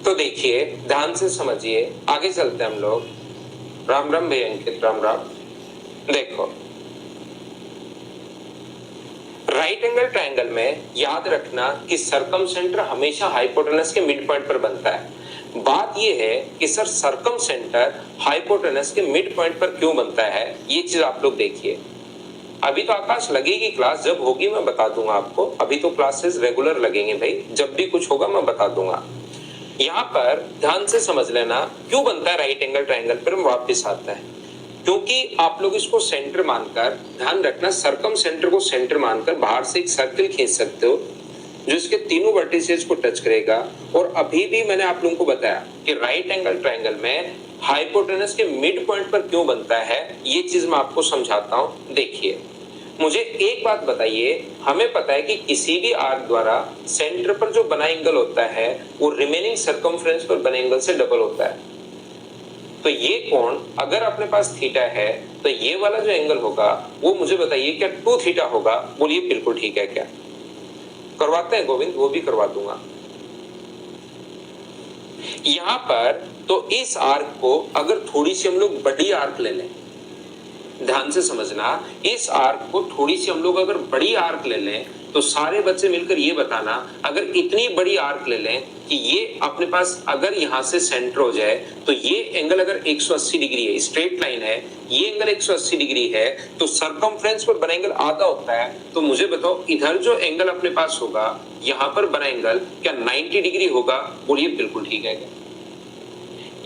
तो देखिए ध्यान से समझिए, आगे चलते हैं हम लोग। राम राम भैया अंकित, राम राम। देखो राइट एंगल ट्रायंगल में याद रखना कि सरकम सेंटर हमेशा हाइपोटेनस के मिड पॉइंट पर बनता है। बात यह है कि सर सरकम सेंटर हाइपोटेनस के मिड पॉइंट पर क्यों बनता है, ये चीज आप लोग देखिए। अभी तो आकाश लगेगी क्लास, जब होगी मैं बता दूंगा आपको। अभी तो क्लासेस रेगुलर लगेंगे भाई, जब भी कुछ होगा मैं बता दूंगा। यहाँ पर ध्यान से समझ लेना क्यों बनता है राइट एंगल ट्रायंगल पर वापस आता है, क्योंकि आप लोग इसको सेंटर मानकर, ध्यान रखना सरकम सेंटर को सेंटर मानकर बाहर से एक सर्कल खींच सकते हो जो इसके तीनों वर्टिसेस को टच करेगा। और अभी भी मैंने आप लोगों को बताया कि राइट एंगल ट्रायंगल में हाइपोटेनस के मिड पॉइंट पर क्यों बनता है, ये चीज मैं आपको समझाता हूं। देखिए मुझे एक बात बताइए, हमें पता है कि किसी भी आर्क द्वारा सेंटर पर जो बना एंगल होता है वो रिमेनिंग सर्कमफ्रेंस पर बने एंगल से डबल होता है। तो ये कोण अगर अपने पास थीटा है तो ये वाला जो एंगल होगा वो मुझे बताइए क्या 2 थीटा होगा? बोलिए बिल्कुल ठीक है। क्या करवाते हैं गोविंद? वो भी करवा दूंगा। यहां पर तो इस आर्क को अगर थोड़ी सी हम लोग बड़ी आर्क ले लें, ध्यान से समझना, इस आर्क को थोड़ी सी हम लोग अगर बड़ी आर्क ले लें तो सारे बच्चे मिलकर ये बताना, अगर इतनी बड़ी आर्क ले लें कि ये अपने पास अगर यहां से सेंटर हो जाए तो ये एंगल अगर 180 डिग्री है, स्ट्रेट लाइन है, ये एंगल 180 डिग्री है, तो सरकमफ्रेंस पर बना एंगल आधा होता है। तो मुझे बताओ इधर जो एंगल अपने पास होगा यहां पर बना एंगल क्या 90 डिग्री होगा? बोलिए बिल्कुल ठीक है। क्या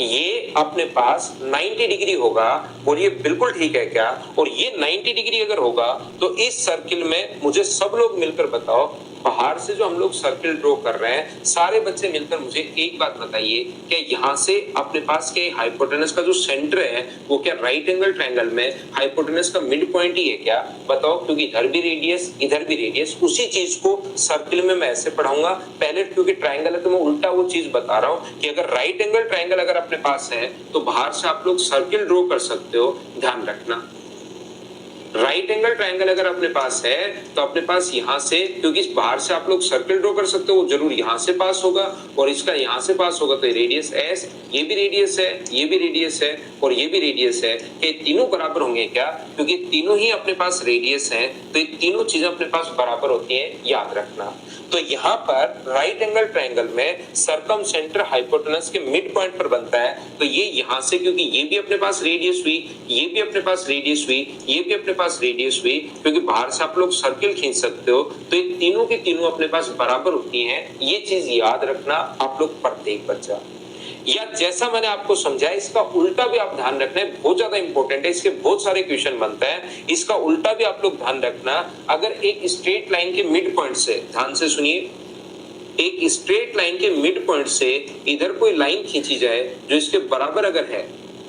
ये अपने पास 90 डिग्री होगा? बोलिए बिल्कुल ठीक है। क्या और ये 90 डिग्री अगर होगा तो इस सर्किल में मुझे सब लोग मिलकर बताओ, बाहर से जो हम लोग सर्किल ड्रॉ कर रहे हैं सारे बच्चे मिलकर मुझे एक बात बताइए, क्या यहाँ से अपने पास के हाइपोटेनस का जो सेंटर है वो क्या राइट एंगल ट्रायंगल में हाइपोटेनस का मिड पॉइंट ही है क्या? बताओ, क्योंकि इधर भी रेडियस इधर भी रेडियस, उसी चीज को सर्किल में मैं ऐसे पढ़ाऊंगा। पहले क्योंकि ट्रायंगल है तो मैं उल्टा वो चीज बता रहा हूँ कि अगर राइट एंगल ट्रायंगल अगर अपने पास है तो बाहर से आप लोग सर्किल ड्रॉ कर सकते हो। ध्यान रखना, राइट एंगल ट्रायंगल अगर अपने पास है तो अपने पास यहां से, क्योंकि बाहर से आप लोग सर्किल ड्रॉ कर सकते हो, वो जरूर यहां से पास होगा और इसका यहां से पास होगा, तो रेडियस एस, ये भी रेडियस है, ये भी रेडियस है और ये भी रेडियस है। ये तीनों बराबर होंगे क्या? क्योंकि तीनों ही अपने पास रेडियस है तो ये तीनों चीजें अपने पास बराबर होती है, याद रखना। तो यहाँ पर राइट एंगल ट्रायंगल में सरकम सेंटर हाइपोटेनस के मिड पॉइंट पर बनता है। तो ये यहां से, क्योंकि ये भी अपने पास रेडियस हुई, ये भी अपने पास रेडियस हुई, ये भी अपने पास रेडियस हुई, क्योंकि बाहर से आप लोग सर्किल खींच सकते हो, तो ये तीनों के तीनों अपने पास बराबर होती हैं। ये चीज याद रखना आप लोग, प्रत्येक बच्चा। या जैसा मैंने आपको समझाया इसका उल्टा भी आप ध्यान रखना है, बहुत ज्यादा इंपॉर्टेंट है, इसके बहुत सारे क्वेश्चन बनते हैं। इसका उल्टा भी आप लोग ध्यान रखना, अगर एक स्ट्रेट लाइन के मिड पॉइंट से, ध्यान से सुनिए, एक स्ट्रेट लाइन के मिड पॉइंट से इधर कोई लाइन खींची जाए जो इसके बराबर अगर है,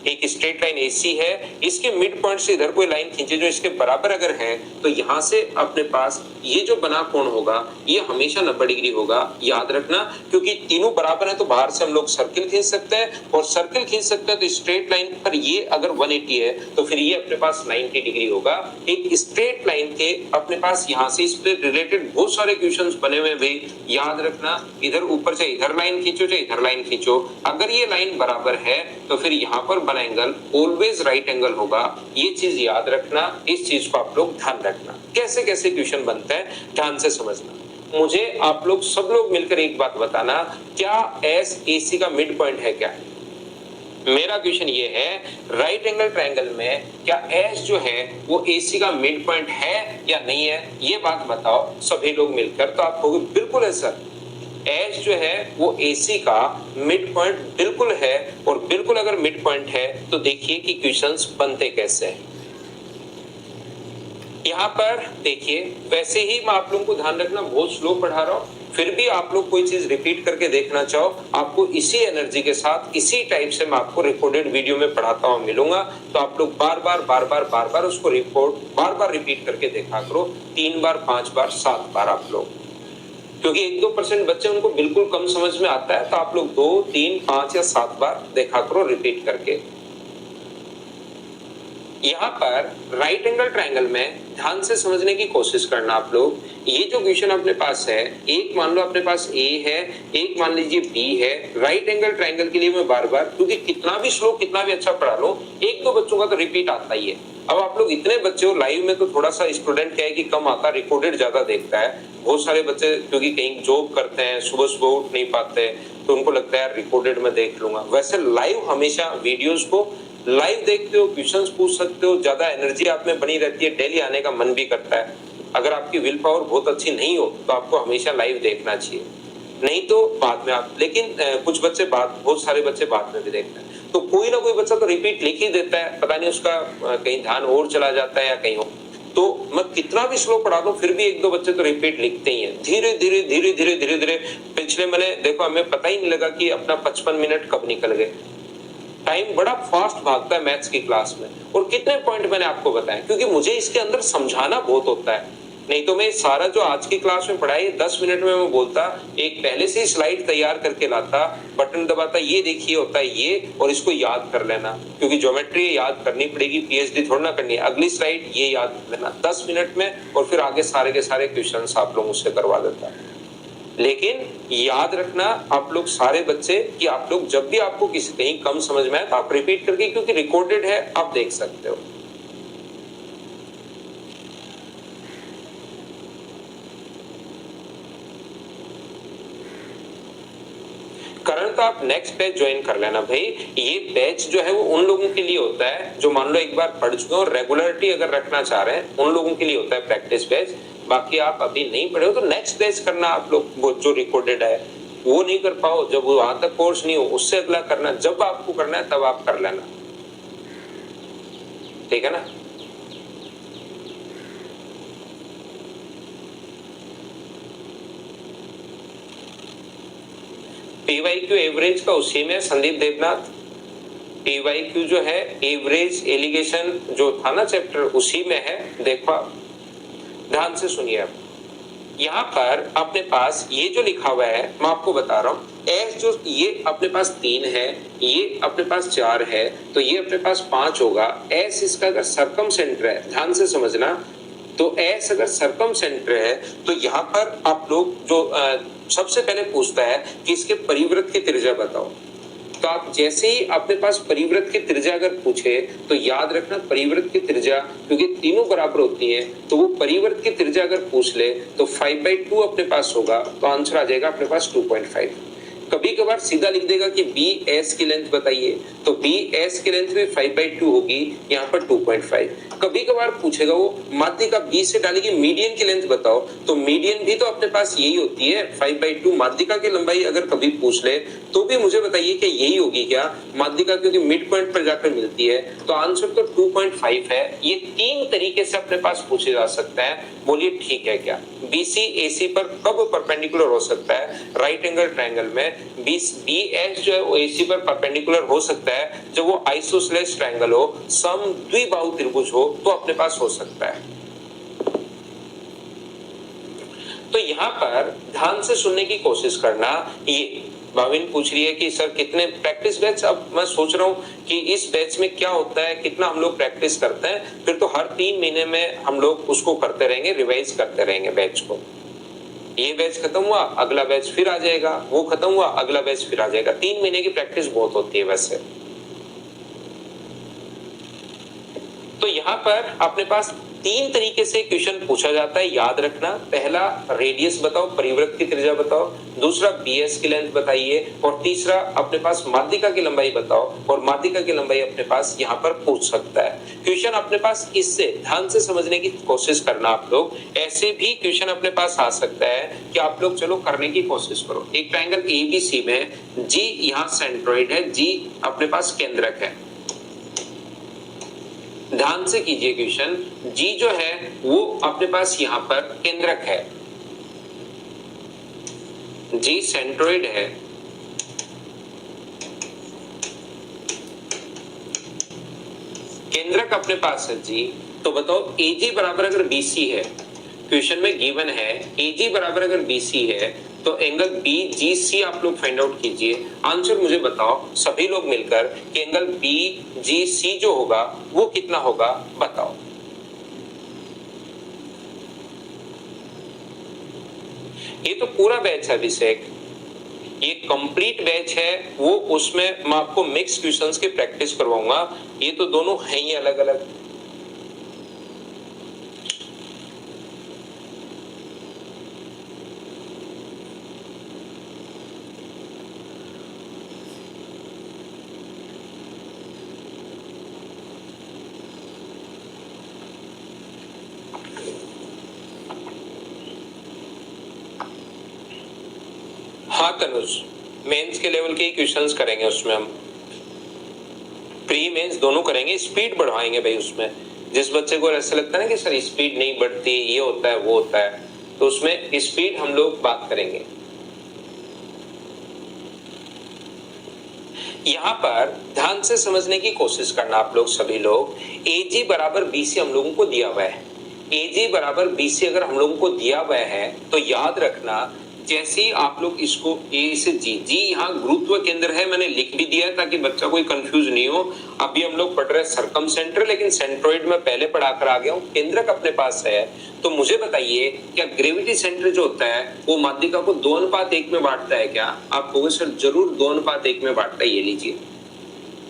एक स्ट्रेट लाइन AC है, इसके मिड पॉइंट से इधर कोई लाइन खींचे जो इसके बराबर अगर है, तो यहां से अपने पास ये जो बना कोण होगा ये हमेशा 90 डिग्री होगा, याद रखना। क्योंकि तीनों बराबर है तो बाहर से हम लोग सर्किल खींच सकते हैं और सर्किल खींच सकते हैं तो स्ट्रेट लाइन पर ये अगर 180 है तो फिर ये अपने पास 90 डिग्री होगा। एक स्ट्रेट लाइन के अपने पास यहाँ से इससे रिलेटेड बहुत सारे क्वेश्चन बने हुए भाई, याद रखना। इधर ऊपर से इधर लाइन खींचो चाहे इधर लाइन खींचो, अगर ये लाइन बराबर है तो फिर यहाँ पर एंगल ऑलवेज राइट एंगल होगा, ये चीज याद रखना। इस चीज को आप लोग ध्यान रखना। कैसे कैसे क्वेश्चन बनते हैं ध्यान से समझना। मुझे आप लोग सब लोग मिलकर एक बात बताना, क्या एस AC का मिड पॉइंट है क्या? मेरा क्वेश्चन ये है, राइट एंगल ट्रायंगल में क्या एस जो है वो AC का मिड पॉइंट है या नहीं है, ये बात बताओ सभी लोग मिलकर। तो आप कहोगे बिल्कुल है सर, एस जो है वो AC का मिड पॉइंट बिल्कुल है। और बिल्कुल अगर मिड पॉइंट है तो देखिए कि क्वेश्चंस बनते कैसे हैं। यहाँ पर देखिए, वैसे ही मैं आप लोगों को ध्यान रखना बहुत स्लो पढ़ा रहा हूँ, फिर भी आप लोग कोई चीज रिपीट करके देखना चाहो, आपको इसी एनर्जी के साथ इसी टाइप से मैं आपको रिकॉर्डेड वीडियो में पढ़ाता हुआ मिलूंगा। तो आप लोग बार बार उसको बार बार रिपीट करके देखा करो, 3 बार 5 बार 7 बार आप लोग, क्योंकि 1-2% बच्चे उनको बिल्कुल कम समझ में आता है। तो आप लोग 2, 3, 5 या 7 बार देखा करो रिपीट करके। यहाँ पर राइट एंगल ट्रायंगल में ध्यान से समझने की कोशिश करना आप लोग। ये जो क्वेश्चन अपने पास है, एक मान लो अपने पास A है, एक मान लीजिए B है। राइट एंगल ट्रायंगल के लिए मैं बार बार, क्योंकि कितना भी स्लो कितना भी अच्छा पढ़ा लो, 1-2 बच्चों का तो रिपीट आता ही है। अब आप लोग इतने बच्चे हो, लाइव में तो थोड़ा सा स्टूडेंट क्या है कि कम आता, रिकॉर्डेड ज्यादा देखता है। बहुत सारे बच्चे क्योंकि कहीं जॉब करते हैं, सुबह सुबह उठ नहीं पाते, तो उनको लगता है रिकॉर्डेड में देख लूंगा। वैसे लाइव हमेशा वीडियोस को लाइव देखते हो, क्वेश्चंस पूछ सकते हो, ज्यादा एनर्जी आप में बनी रहती है, डेली आने का मन भी करता है। अगर आपकी विल पावर बहुत अच्छी नहीं हो तो आपको हमेशा लाइव देखना चाहिए, नहीं तो बाद में आप, लेकिन कुछ बच्चे बहुत सारे बच्चे बाद में भी देखते हैं। तो कोई ना कोई बच्चा तो रिपीट लिख ही देता है, पता नहीं उसका कहीं ध्यान और चला जाता है या कहीं हो। तो मैं कितना भी स्लो पढ़ा दूं फिर भी 1-2 बच्चे तो रिपीट लिखते ही हैं। धीरे धीरे पिछले मैंने देखो, हमें पता ही नहीं लगा कि अपना 55 मिनट कब निकल गए। टाइम बड़ा फास्ट भागता है मैथ्स की क्लास में। और कितने पॉइंट मैंने आपको बताए, क्योंकि मुझे इसके अंदर समझाना बहुत होता है। नहीं तो मैं सारा जो आज की क्लास में पढ़ाई 10 मिनट में मैं बोलता, एक पहले से ही स्लाइड तैयार करके लाता, बटन दबाता, ये देखिए होता है ये, और इसको याद कर लेना, क्योंकि ज्योमेट्री याद करनी पड़ेगी, PhD थोड़ा ना करनी है। अगली स्लाइड ये याद कर लेना 10 मिनट में, और फिर आगे सारे के सारे क्वेश्चन आप लोग मुझसे करवा देता है। लेकिन याद रखना आप लोग सारे बच्चे कि आप लोग जब भी आपको किसी कहीं कम समझ में आए तो आप रिपीट करके, क्योंकि रिकॉर्डेड है, आप देख सकते हो। करण तो आप नेक्स्ट बैच ज्वाइन कर लेना भाई। ये बैच जो है वो उन लोगों के लिए होता है जो मान लो एक बार पढ़ चुके हो, रेगुलरिटी अगर रखना चाह रहे हैं, उन लोगों के लिए होता है प्रैक्टिस बैच। बाकी आप अभी नहीं पढ़े हो तो नेक्स्ट बैच करना आप लोग, वो जो रिकॉर्डेड है वो नहीं कर पाओ, जब वहां तक कोर्स नहीं हो उससे अगला करना, जब आपको करना है तब आप कर लेना, ठीक है ना। PYQ एवरेज का उसी में संदीप देवनाथ, PYQ जो है एवरेज एलिगेशन जो था ना चैप्टर, उसी में है। देखो आप ध्यान से सुनिए। आप यहाँ पर अपने पास ये जो लिखा हुआ है मैं आपको बता रहा हूँ, एस जो ये अपने पास 3 है, ये अपने पास 4 है, तो ये अपने पास 5 होगा। एस इसका अगर सरकम सेंटर है, ध्यान से समझना, तो एस अगर सरकम सेंटर है तो यहाँ पर आप लोग जो सबसे पहले पूछता है कि इसके परिवृत्त की त्रिज्या बताओ। तो आप जैसे ही अपने पास परिवृत्त की त्रिज्या अगर पूछे तो याद रखना परिवृत्त की त्रिज्या, क्योंकि तीनों बराबर होती है, तो वो परिवृत्त की त्रिज्या अगर पूछ ले तो 5/2 अपने पास होगा, तो आंसर आ जाएगा अपने पास 2.5। कभी कभार सीधा लिख देगा कि BS की लेंथ बताइए, तो BS की लेंथ भी 5/2 होगी, यहाँ पर 2.5। कभी कभार पूछेगा वो माध्यिका B से डालेगी मीडियन की लेंथ बताओ, तो मीडियन भी तो अपने पास यही होती है 5/2। माध्यिका की लंबाई अगर कभी पूछ ले तो भी मुझे बताइए कि यही होगी क्या माध्यिका, क्योंकि मिड पॉइंट पर जाकर मिलती है, तो आंसर तो 2.5 है। ये 3 तरीके से अपने पास पूछे जा सकता है, बोलिए ठीक है क्या। BC AC पर कब परपेंडिकुलर हो सकता है? राइट एंगल ट्रायंगल में BS जो है वो AC पर परपेंडिकुलर हो सकता है जब वो आइसोसेलेस ट्रायंगल हो, समद्विबाहु त्रिभुज हो, तो अपने पास हो सकता है। तो यहाँ पर ध्यान से सुनने की कोशिश करना। ये भाविन पूछ रही है कि सर कितने प्रैक्टिस बैच, अब मैं सोच रहा हूँ कि इस बैच में क्या होता है, कितना हम लोग प्रैक्टिस करते हैं, फिर तो हर 3 महीने में हम लोग उसको करते रहेंगे, रिवाइज करते रहेंगे बैच को। ये बैच खत्म हुआ अगला बैच फिर आ जाएगा, वो खत्म हुआ अगला बैच फिर आ जाएगा। 3 महीने की प्रैक्टिस बहुत होती है वैसे। तो यहाँ पर अपने पास तीन तरीके से क्वेश्चन पूछा जाता है, याद रखना। पहला रेडियस बताओ, परिवृत्त की त्रिज्या बताओ, दूसरा बीएस की लेंथ बताइए, और तीसरा अपने पास माध्यिका की लंबाई बताओ, और माध्यिका की लंबाई अपने पास यहाँ पर पूछ सकता है क्वेश्चन। अपने पास इससे ध्यान से समझने की कोशिश करना आप लोग। ऐसे भी क्वेश्चन अपने पास आ सकता है कि आप लोग चलो करने की कोशिश करो। एक ट्रायंगल एबीसी में जी यहाँ सेंट्रोइड है, जी अपने पास केंद्रक है। ध्यान से कीजिए क्वेश्चन, जी जो है वो अपने पास यहां पर केंद्रक है, जी सेंट्रोइड है, केंद्रक अपने पास है जी। तो बताओ एजी बराबर अगर बीसी है, क्वेश्चन में गिवन है एजी बराबर अगर बीसी है, तो एंगल बीजीसी आप लोग फाइंड आउट कीजिए। आंसर मुझे बताओ सभी लोग मिलकर कि एंगल बीजीसी जो होगा वो कितना होगा, बताओ। ये तो पूरा बैच है अभिषेक, ये कंप्लीट बैच है, वो उसमें मैं आपको मिक्स क्वेश्चंस की प्रैक्टिस करवाऊंगा। ये तो दोनों हैं ही अलग अलग। हाँ तनुज, मेंस के लेवल के ही क्वेश्चंस करेंगे उसमें हम, प्री मेंस दोनों करेंगे, स्पीड बढ़वाएंगे भाई उसमें। जिस बच्चे को ऐसा लगता है ना कि सर स्पीड नहीं बढ़ती, ये होता है वो होता है, तो उसमें स्पीड हम लोग बात करेंगे। यहाँ पर ध्यान से समझने की कोशिश करना आप लोग सभी लोग। एजी बराबर बीसी हम लोगों को दिया हुआ है, एजी बराबर बीसी अगर हम लोगों को दिया हुआ है तो याद रखना, जैसे ही आप लोग इसको ए से जी, जी यहाँ गुरुत्व केंद्र है, मैंने लिख भी दिया है ताकि बच्चा कोई कंफ्यूज नहीं हो। अभी हम लोग पढ़ रहे हैं सरकम सेंटर, लेकिन सेंट्रोइड में पहले पढ़ाकर आ गया हूँ। केंद्रक अपने पास है, तो मुझे बताइए क्या ग्रेविटी सेंटर जो होता है वो माध्यिका को 2:1 में बांटता है क्या? आप कहोगे सर जरूर 2:1 में बांटता है, ये लीजिए,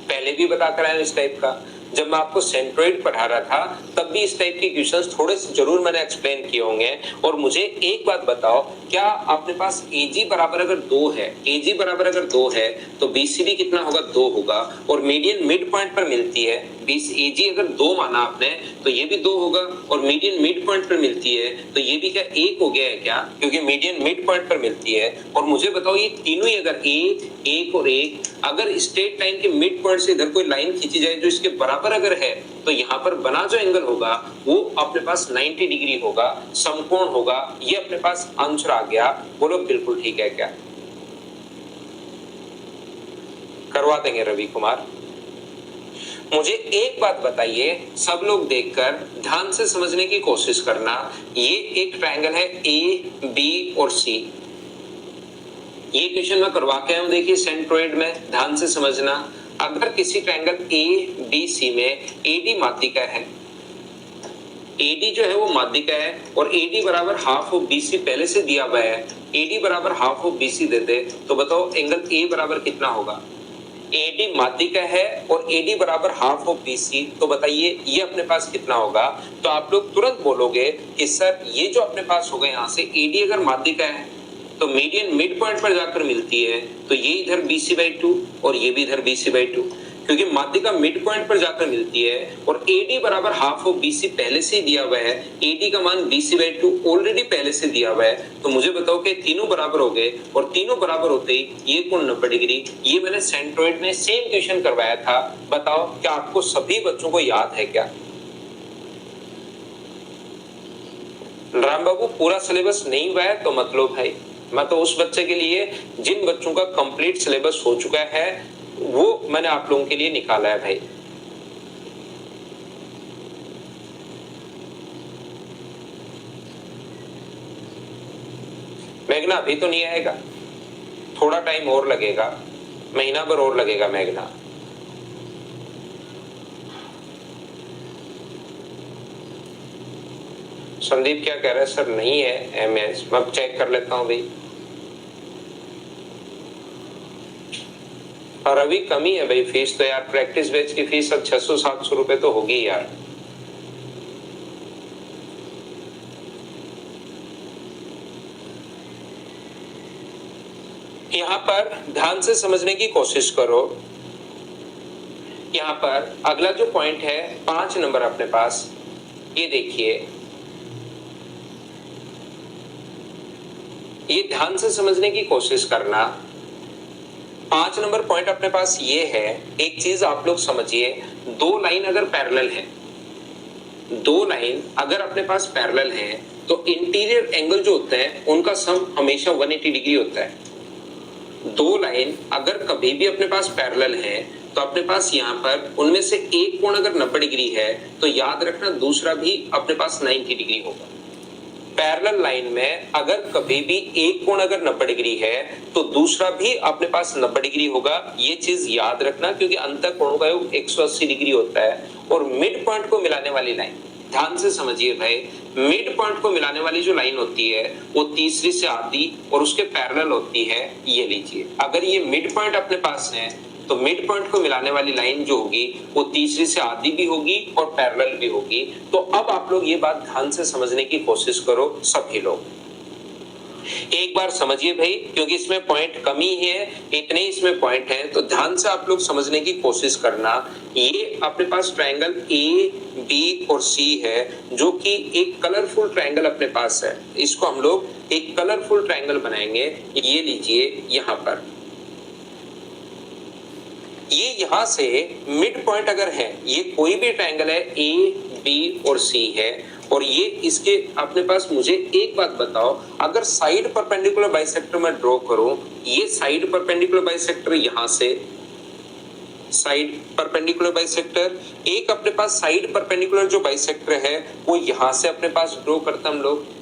पहले भी बताकर आया इस टाइप का। जब मैं आपको सेंट्रोइड पढ़ा रहा था तब भी इस टाइप के क्वेश्चंस थोड़े से जरूर मैंने एक्सप्लेन किए होंगे। और मुझे एक बात बताओ, क्या अपने पास AG बराबर अगर 2 है, AG बराबर अगर 2 है तो BCD कितना होगा, 2 होगा, और मीडियन मिड पॉइंट पर मिलती है। AG अगर 2 माना आपने तो ये भी 2 होगा, और मीडियन मिड पॉइंट पर मिलती है तो ये भी क्या 1 हो गया है क्या, क्योंकि मीडियन मिड पॉइंट पर मिलती है। और मुझे बताओ ये तीनों ही अगर 1, 1 और 1 अगर स्ट्रेट लाइन के मिड पॉइंट से इधर कोई लाइन खींची जाए जो इसके बराबर अगर है, तो यहाँ पर बना जो एंगल होगा वो अपने पास 90 डिग्री होगा, समकोण होगा। ये अपने पास आंसर आ गया। बोलो बिल्कुल ठीक है क्या? करवा देंगे रवि कुमार। मुझे एक बात बताइए, सब लोग देखकर ध्यान से समझने की कोशिश करना। ये एक ट्रायंगल है ए बी और सी, ये क्वेश्चन मैं करवा के आया हूं, देखिए सेंट्रोइड में, ध्यान से समझना। अगर किसी ट्रायंगल ए बी सी में एडी माध्यिका है, एडी जो है वो माध्यिका है, और एडी बराबर हाफ ऑफ बीसी पहले से दिया हुआ है, एडी बराबर हाफ ऑफ बीसी दे दे, तो बताओ एंगल ए बराबर कितना होगा? एडी माध्यिका है और एडी बराबर हाफ ऑफ बीसी, तो बताइए ये अपने पास कितना होगा? तो आप लोग तुरंत बोलोगे कि सर ये जो अपने पास होगा, यहाँ से एडी अगर माध्यिका है तो मीडियन मिड पॉइंट पर जाकर मिलती है, तो ये इधर BC/2 और ये भी इधर BC/2, क्योंकि माध्यिका मिड पॉइंट पर जाकर मिलती है। और AD बराबर हाफ ऑफ BC पहले से ही दिया हुआ है, AD का मान BC/2 ऑलरेडी पहले से दिया हुआ है। तो मुझे बताओ कि तीनों बराबर हो गए, और तीनों बराबर होते ही ये कोण 90 डिग्री। ये मैंने सेंट्रोइड में सेम क्वेश्चन करवाया था। बताओ क्या आपको सभी बच्चों को याद है क्या? राम बाबू पूरा सिलेबस नहीं हुआ है तो मतलब भाई, मैं तो उस बच्चे के लिए, जिन बच्चों का कंप्लीट सिलेबस हो चुका है वो मैंने आप लोगों के लिए निकाला है भाई। मेघना अभी तो नहीं आएगा, थोड़ा टाइम और लगेगा, महीना भर और लगेगा मेघना। संदीप क्या कह रहा है? सर नहीं है MS, मैं चेक कर लेता हूं भाई। और अभी कमी है भाई फीस तो यार, प्रैक्टिस बैच की फीस अब 600-700 रुपए तो होगी यार। यहां पर ध्यान से समझने की कोशिश करो। यहां पर अगला जो पॉइंट है 5 नंबर अपने पास, ये देखिए, ये ध्यान से समझने की कोशिश करना। 5 नंबर पॉइंट अपने पास ये है, एक चीज आप लोग समझिए, दो लाइन अगर पैरेलल है, दो लाइन अगर अपने पास पैरेलल है तो इंटीरियर एंगल जो होता है उनका सम हमेशा 180 डिग्री होता है। दो लाइन अगर कभी भी अपने पास पैरेलल है तो अपने पास यहाँ पर उनमें से एक कोण अगर 90 डिग्री है तो याद रखना दूसरा भी अपने पास 90 डिग्री होगा। पैरेलल लाइन में अगर कभी भी एक कोण अगर 90 डिग्री है तो दूसरा भी अपने पास 90 डिग्री होगा। ये चीज याद रखना, क्योंकि अंतर कोणों का योग 180 डिग्री होता है। और मिड पॉइंट को मिलाने वाली लाइन, ध्यान से समझिए भाई, मिड पॉइंट को मिलाने वाली जो लाइन होती है वो तीसरी से आधी और उसके पैरेलल होती है। ये लीजिए, अगर ये मिड पॉइंट अपने पास है तो मिड पॉइंट को मिलाने वाली लाइन जो होगी वो तीसरी से आधी भी होगी और पैरेलल भी होगी। तो अब आप लोग ये बात ध्यान से समझने की कोशिश करो सभी लोग। एक बार समझिए भाई, क्योंकि इसमें पॉइंट कमी है, इतने इसमें पॉइंट हैं, तो ध्यान से आप लोग समझने की कोशिश करना। ये अपने पास ट्रायंगल ए, बी और सी है, जो कि एक कलरफुल ट्रायंगल अपने पास है। इसको हम लोग एक कलरफुल ट्रायंगल बनाएंगे। ये लीजिए, यहां पर ये यहां से मिड पॉइंट अगर है, ये कोई भी ट्रायंगल है, ए, बी और सी है, और ये इसके अपने पास, मुझे एक बात बताओ, अगर साइड परपेंडिकुलर बाइसेक्टर में ड्रॉ करूं, ये साइड परपेंडिकुलर बाइसेक्टर यहां से साइड परपेंडिकुलर बाइसेक्टर, एक अपने पास साइड परपेंडिकुलर जो बाइसेक्टर है वो यहां से अपने पास ड्रॉ करते हम लोग,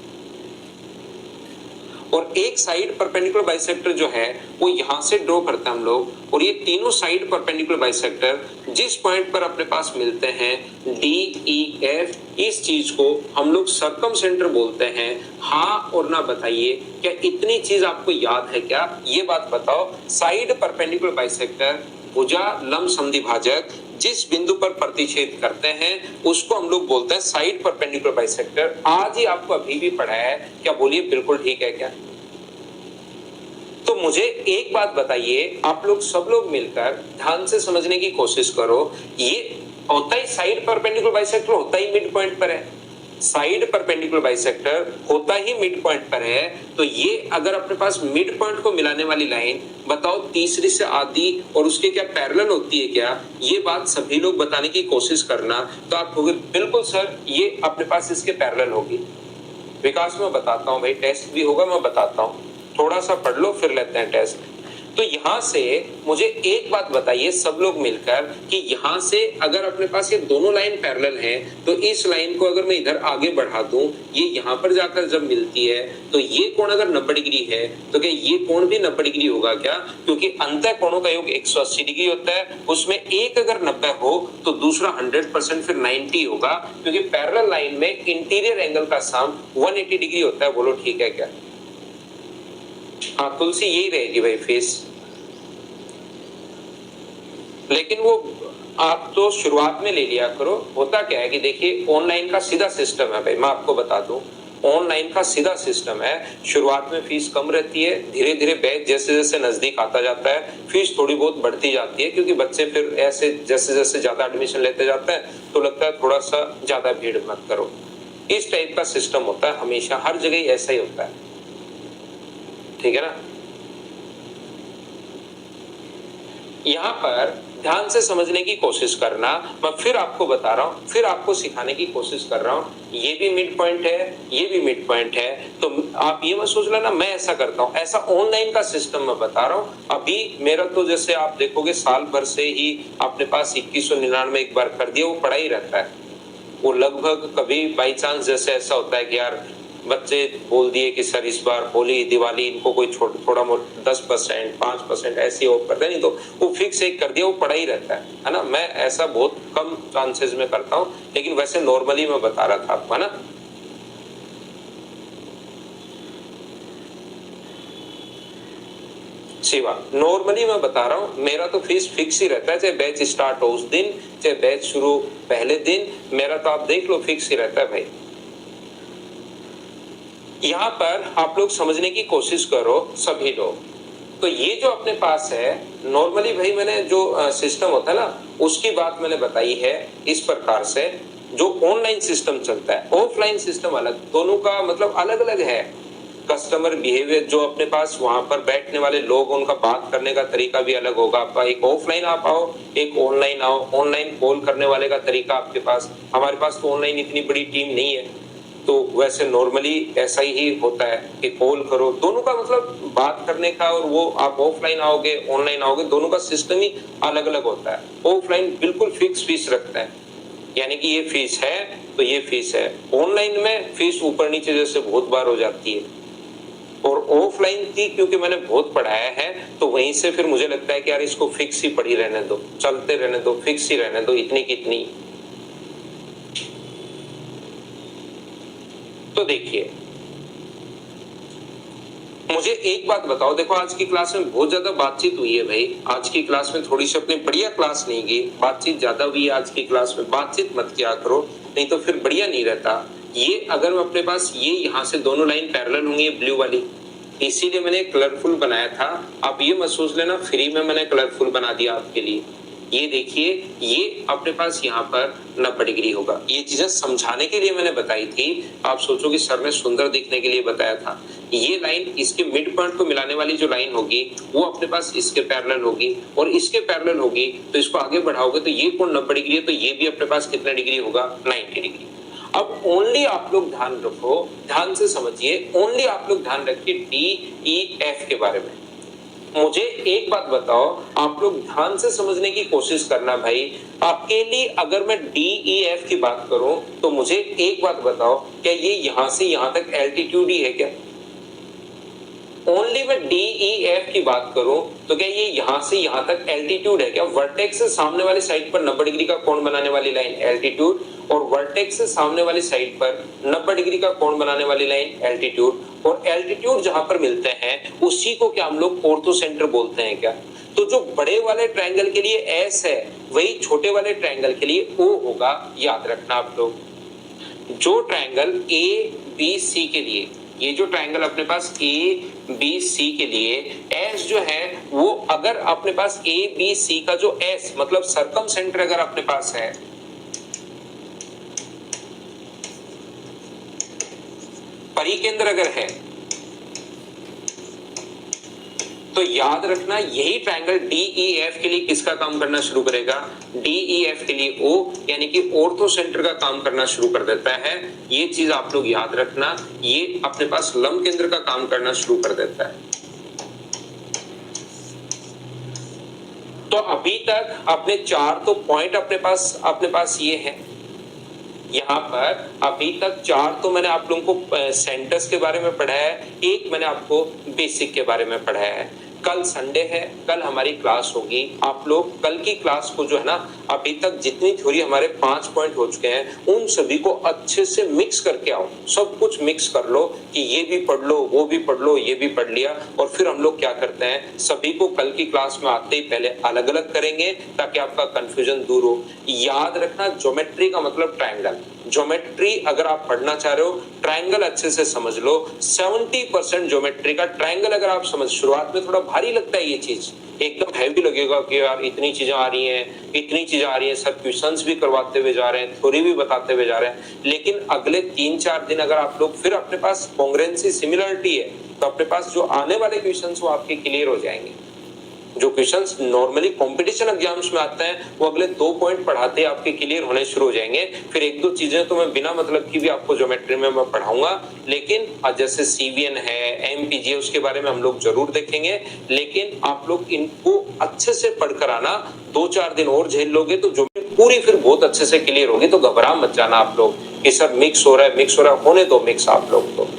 और एक साइड परपेंडिकुलर बाइसेक्टर जो है वो यहां से ड्रॉ करते हैं हम लोग। और ये तीनों साइड परपेंडिकुलर बाइसेक्टर जिस पॉइंट पर अपने पास मिलते हैं, डी, ई, एफ, इस चीज को हम लोग सर्कम सेंटर बोलते हैं। हाँ और ना बताइए, क्या इतनी चीज आपको याद है क्या? ये बात बताओ, साइड परपेंडिकुलर बाइसेक्टर भुजा लंब समद्विभाजक जिस बिंदु पर प्रतिच्छेद करते हैं उसको हम लोग बोलते हैं साइड परपेंडिकुलर बाइसेक्टर। आज ही आपको अभी भी पढ़ा है, क्या बोलिए बिल्कुल ठीक है क्या? तो मुझे एक बात बताइए, आप लोग सब लोग मिलकर ध्यान से समझने की कोशिश करो। ये होता ही साइड परपेंडिकुलर बाइसेक्टर होता ही मिड पॉइंट पर है, साइड परपेंडिकुलर बाइसेक्टर होता ही मिड पॉइंट पर है। तो ये अगर अपने पास मिड पॉइंट को मिलाने वाली लाइन बताओ तीसरी से आधी और उसके क्या पैरेलल होती है क्या? ये बात सभी लोग बताने की कोशिश करना। तो आप कहोगे बिल्कुल सर, ये अपने पास इसके पैरेलल होगी। विकास में बताता हूं भाई, टेस्ट भी होगा, मैं बताता हूं, थोड़ा सा पढ़ लो फिर लेते हैं टेस्ट। तो यहां से मुझे एक बात बताइए सब लोग मिलकर कि यहां से अगर अपने पास ये दोनों लाइन पैरेलल हैं तो इस लाइन को अगर मैं इधर आगे बढ़ा दूं, ये यहां पर जाकर जब मिलती है तो ये कोण अगर 90 डिग्री है तो क्या ये कोण भी 90 डिग्री होगा क्या? क्योंकि अंतः कोणों का योग 180 डिग्री होता है, उसमें एक अगर 90 हो तो दूसरा 100% फिर 90 होगा, क्योंकि पैरेलल लाइन में इंटीरियर एंगल का सम 180 डिग्री होता है। बोलो ठीक है क्या? हाँ तुलसी, यही रहेगी भाई फेस। लेकिन वो आप तो शुरुआत में ले लिया करो। होता क्या है कि देखिए, ऑनलाइन का सीधा सिस्टम है भाई, मैं आपको बता दूं, ऑनलाइन का सीधा सिस्टम है। शुरुआत में फीस कम रहती है, धीरे धीरे बैच जैसे जैसे नजदीक आता जाता है फीस थोड़ी बहुत बढ़ती जाती है, क्योंकि बच्चे फिर ऐसे जैसे जैसे ज्यादा एडमिशन लेते जाते हैं तो लगता है थोड़ा सा ज्यादा भीड़ मत करो। इस टाइप का सिस्टम होता है, हमेशा हर जगह ऐसा ही होता है, ठीक है ना? यहां पर ध्यान से समझने की कोशिश करना। मैं फिर आपको बता रहा हूं, फिर आपको सिखाने की कोशिश कर रहा हूं। ये भी मिड पॉइंट है, ये भी मिड पॉइंट है, तो आप ये मत सोच लेना मैं ऐसा करता हूं, ऐसा ऑनलाइन का सिस्टम मैं बता रहा हूं। अभी मेरा तो जैसे आप देखोगे साल भर से ही अपने पास 2199 एक बार कर दिया, वो पड़ा ही रहता है। वो लगभग कभी बाई चांस जैसे ऐसा होता है कि यार बच्चे बोल दिए कि सर इस बार होली दिवाली इनको कोई थोड़ा 10% 5% ऐसी ऑफ करते, नहीं तो वो फिक्स एक कर दिया, वो पड़ा ही रहता है ना? मैं ऐसा बहुत कम चांसेस में करता हूं, लेकिन वैसे नॉर्मली मैं बता रहा था आपको, है ना? शिवा, नॉर्मली मैं बता रहा हूं, मेरा तो फीस फिक्स ही रहता है, चाहे बैच स्टार्ट हो उस दिन, चाहे बैच शुरू पहले दिन, मेरा तो आप देख लो फिक्स ही रहता है भाई। यहां पर आप लोग समझने की कोशिश करो सभी लोग। तो ये जो अपने पास है नॉर्मली भाई मैंने जो सिस्टम होता है ना उसकी बात मैंने बताई है इस प्रकार से। जो ऑनलाइन सिस्टम चलता है ऑफलाइन सिस्टम अलग, दोनों का मतलब अलग अलग है। कस्टमर बिहेवियर जो अपने पास वहां पर बैठने वाले लोग उनका बात करने का तरीका भी अलग होगा। आपका एक ऑफलाइन आप आओ, एक ऑनलाइन आओ। ऑनलाइन कॉल करने वाले का तरीका आपके पास, हमारे पास तो ऑनलाइन इतनी बड़ी टीम नहीं है, तो वैसे नॉर्मली ऐसा ही होता है कि कॉल करो। दोनों का मतलब बात करने का और वो आप ऑफलाइन आओगे ऑनलाइन आओगे दोनों का सिस्टम ही अलग अलग होता है। ऑफलाइन बिल्कुल फिक्स फीस रखता है, यानी कि ये फीस है तो ये फीस है। ऑनलाइन में फीस ऊपर नीचे जैसे बहुत बार हो जाती है, और ऑफलाइन की क्योंकि मैंने बहुत पढ़ाया है तो वहीं से फिर मुझे लगता है कि यार इसको फिक्स ही पढ़ी रहने दो, चलते रहने दो, फिक्स ही रहने दो, इतनी की इतनी। तो देखिए मुझे एक बात बताओ, देखो आज की क्लास में बहुत ज्यादा बातचीत हुई है भाई। आज की क्लास में थोड़ी सी अपनी बढ़िया क्लास नहीं की, बातचीत ज्यादा हुई है आज की क्लास में। बातचीत मत किया करो नहीं तो फिर बढ़िया नहीं रहता। ये अगर अपने पास ये यहाँ से दोनों लाइन पैरेलल होंगी ब्लू वाली, इसीलिए मैंने कलरफुल बनाया था। आप ये मत सोच लेना फ्री में मैंने कलरफुल बना दिया आपके लिए। ये देखिए ये अपने पास यहाँ पर 90 डिग्री होगा। ये चीजें समझाने के लिए मैंने बताई थी, आप सोचो कि सर ने सुंदर दिखने के लिए बताया था। ये लाइन इसके मिड पॉइंट को मिलाने वाली जो लाइन होगी वो अपने पास इसके पैरेलल होगी, और इसके पैरेलल होगी तो इसको आगे बढ़ाओगे तो ये कोण 90 डिग्री है, तो ये भी अपने पास कितना डिग्री होगा 90 डिग्री। अब ओनली आप लोग ध्यान रखो, ध्यान से समझिए, ओनली आप लोग ध्यान रखिए डी ई एफ के बारे में। मुझे एक बात बताओ, आप लोग ध्यान से समझने की कोशिश करना भाई। आपके लिए अगर मैं डी ई एफ की बात करूं तो मुझे एक बात बताओ, क्या ये यहां से यहां तक एल्टीट्यूड ही है क्या? ओनली मैं डी ई एफ की बात करूं तो क्या ये यहां से यहां तक एल्टीट्यूड है क्या? वर्टेक्स से सामने वाली साइड पर 90 डिग्री का कोण बनाने वाली लाइन एल्टीट्यूड, और वर्टेक्स से सामने वाली साइड पर 90 डिग्री का कोण बनाने वाली लाइन एल्टीट्यूड, और एल्टीट्यूड जहां पर मिलते हैं उसी को क्या हम लोग ऑर्थो सेंटर बोलते हैं क्या? तो जो बड़े वाले ट्रायंगल के लिए एस है वही छोटे वाले ट्रायंगल के लिए ओ होगा, याद रखना आप लोग। जो ट्रायंगल ए बी सी के लिए, ये जो ट्रायंगल अपने पास ए बी सी के लिए एस जो है वो अगर अपने पास ए बी सी का जो एस मतलब सरकम सेंटर अगर अपने पास है, परिकेंद्र अगर है, तो याद रखना यही ट्रायंगल DEF के लिए किसका काम करना शुरू करेगा? DEF के लिए O यानी कि ऑर्थो सेंटर का काम करना शुरू कर देता है। ये चीज आप लोग याद रखना, ये अपने पास लंब केंद्र का काम करना शुरू कर देता है। तो अभी तक अपने चार तो पॉइंट अपने पास ये है। यहाँ पर अभी तक चार तो मैंने आप लोगों को सेंटर्स के बारे में पढ़ाया है, एक मैंने आपको बेसिक के बारे में पढ़ाया है। कल संडे है, कल हमारी क्लास होगी। आप लोग कल की क्लास को जो है ना, अभी तक जितनी थ्योरी हमारे 5 पॉइंट हो चुके हैं उन सभी को अच्छे से मिक्स करके आओ। सब कुछ मिक्स कर लो कि ये भी पढ़ लो, वो भी पढ़ लो, ये भी पढ़ लिया, और फिर हम लोग क्या करते हैं, सभी को कल की क्लास में आते ही पहले अलग अलग करेंगे ताकि आपका कंफ्यूजन दूर हो। याद रखना ज्योमेट्री का मतलब ट्रायंगल। ज्योमेट्री अगर आप पढ़ना चाह रहे हो, ट्रायंगल अच्छे से समझ लो। 70% ज्योमेट्री का ट्रायंगल अगर आप समझ, शुरुआत में थोड़ा भारी लगता है ये चीज, एकदम हैवी लगेगा कि यार इतनी चीजें आ रही हैं, इतनी चीजें आ रही हैं, सब क्वेश्चंस भी करवाते हुए जा रहे हैं, थ्योरी भी बताते हुए जा रहे हैं। लेकिन अगले 3-4 दिन अगर आप लोग फिर अपने पास कॉन्ग्रुएंसी सिमिलरिटी है तो अपने पास जो आने वाले क्वेश्चंस वो आपके क्लियर हो जाएंगे। जो क्वेश्चंस नॉर्मली कंपटीशन एग्जाम्स में आते हैं वो अगले 2 पॉइंट पढ़ाते ही आपके क्लियर होने शुरू हो जाएंगे। फिर 1-2 चीजें तो मैं बिना मतलब की भी आपको ज्योमेट्री में मैं पढ़ाऊंगा, लेकिन जैसे CVN है, MPG उसके बारे में हम लोग जरूर देखेंगे। लेकिन आप लोग इनको अच्छे से पढ़कर आना, 2-4 दिन और झेल लोगे तो ज्योमेट्री पूरी फिर बहुत अच्छे से क्लियर होगी। तो घबरा मत जाना आप लोग कि सर मिक्स हो रहा है, होने दो मिक्स आप लोग तो,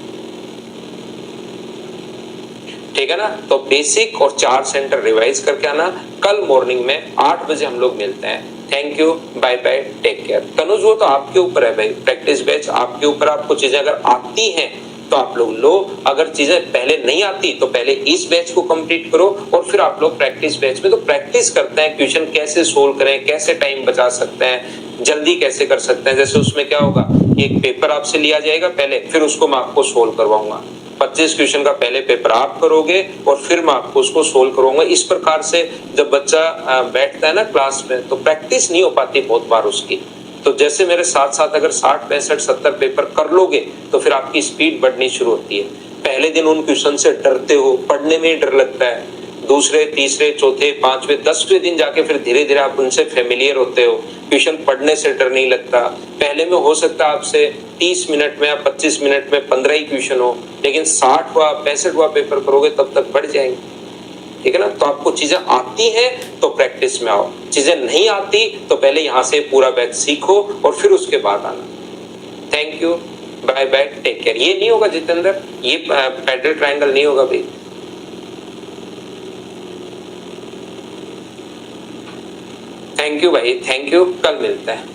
ठीक है ना। तो बेसिक और 4 सेंटर रिवाइज करके आना। कल मॉर्निंग में 8 बजे हम लोग मिलते हैं। Thank you, bye bye, take care. Tanuj वो तो आपके ऊपर है भाई, प्रैक्टिस बैच आपके ऊपर। आपको चीजें अगर आती हैं तो आप लोग लो, अगर चीजें पहले नहीं आती तो पहले इस बैच को कंप्लीट करो और फिर आप लोग प्रैक्टिस बैच में तो प्रैक्टिस करते हैं, क्वेश्चन कैसे सोल्व करें, कैसे टाइम बचा सकते हैं, जल्दी कैसे कर सकते हैं। जैसे उसमें क्या होगा, एक पेपर आपसे लिया जाएगा पहले, फिर उसको मैं आपको सोल्व करवाऊंगा। 25 क्वेश्चन का पहले पेपर आप करोगे और फिर मैं आपको उसको सोल्व करूंगा। इस प्रकार से जब बच्चा बैठता है ना क्लास में, तो प्रैक्टिस नहीं हो पाती बहुत बार उसकी। तो जैसे मेरे साथ साथ अगर 60, 65, 70 पेपर कर लोगे तो फिर आपकी स्पीड बढ़नी शुरू होती है। पहले दिन उन क्वेश्चन से डरते हो, पढ़ने में ही डर लगता है। दूसरे, तीसरे, चौथे, पांचवें, 10वें दिन जाके फिर धीरे धीरे आप उनसे फेमिलियर होते हो, क्वेश्चन पढ़ने से डर नहीं लगता। पहले में हो सकता है आपसे 30 मिनट में या 25 मिनट में 15 ही क्वेश्चन हो, लेकिन 60वां 65वां पेपर करोगे तब तक बढ़ जाएंगे, ठीक है ना। तो आपको चीजें आती हैं तो प्रैक्टिस में आओ, चीजें नहीं आती तो पहले यहां से पूरा बैच सीखो और फिर उसके बाद आना। Thank you, bye bye, take care. ये नहीं होगा जितेंद्र, ये पैडल ट्रायंगल नहीं होगा भाई। थैंक यू भाई, थैंक यू, कल मिलता है।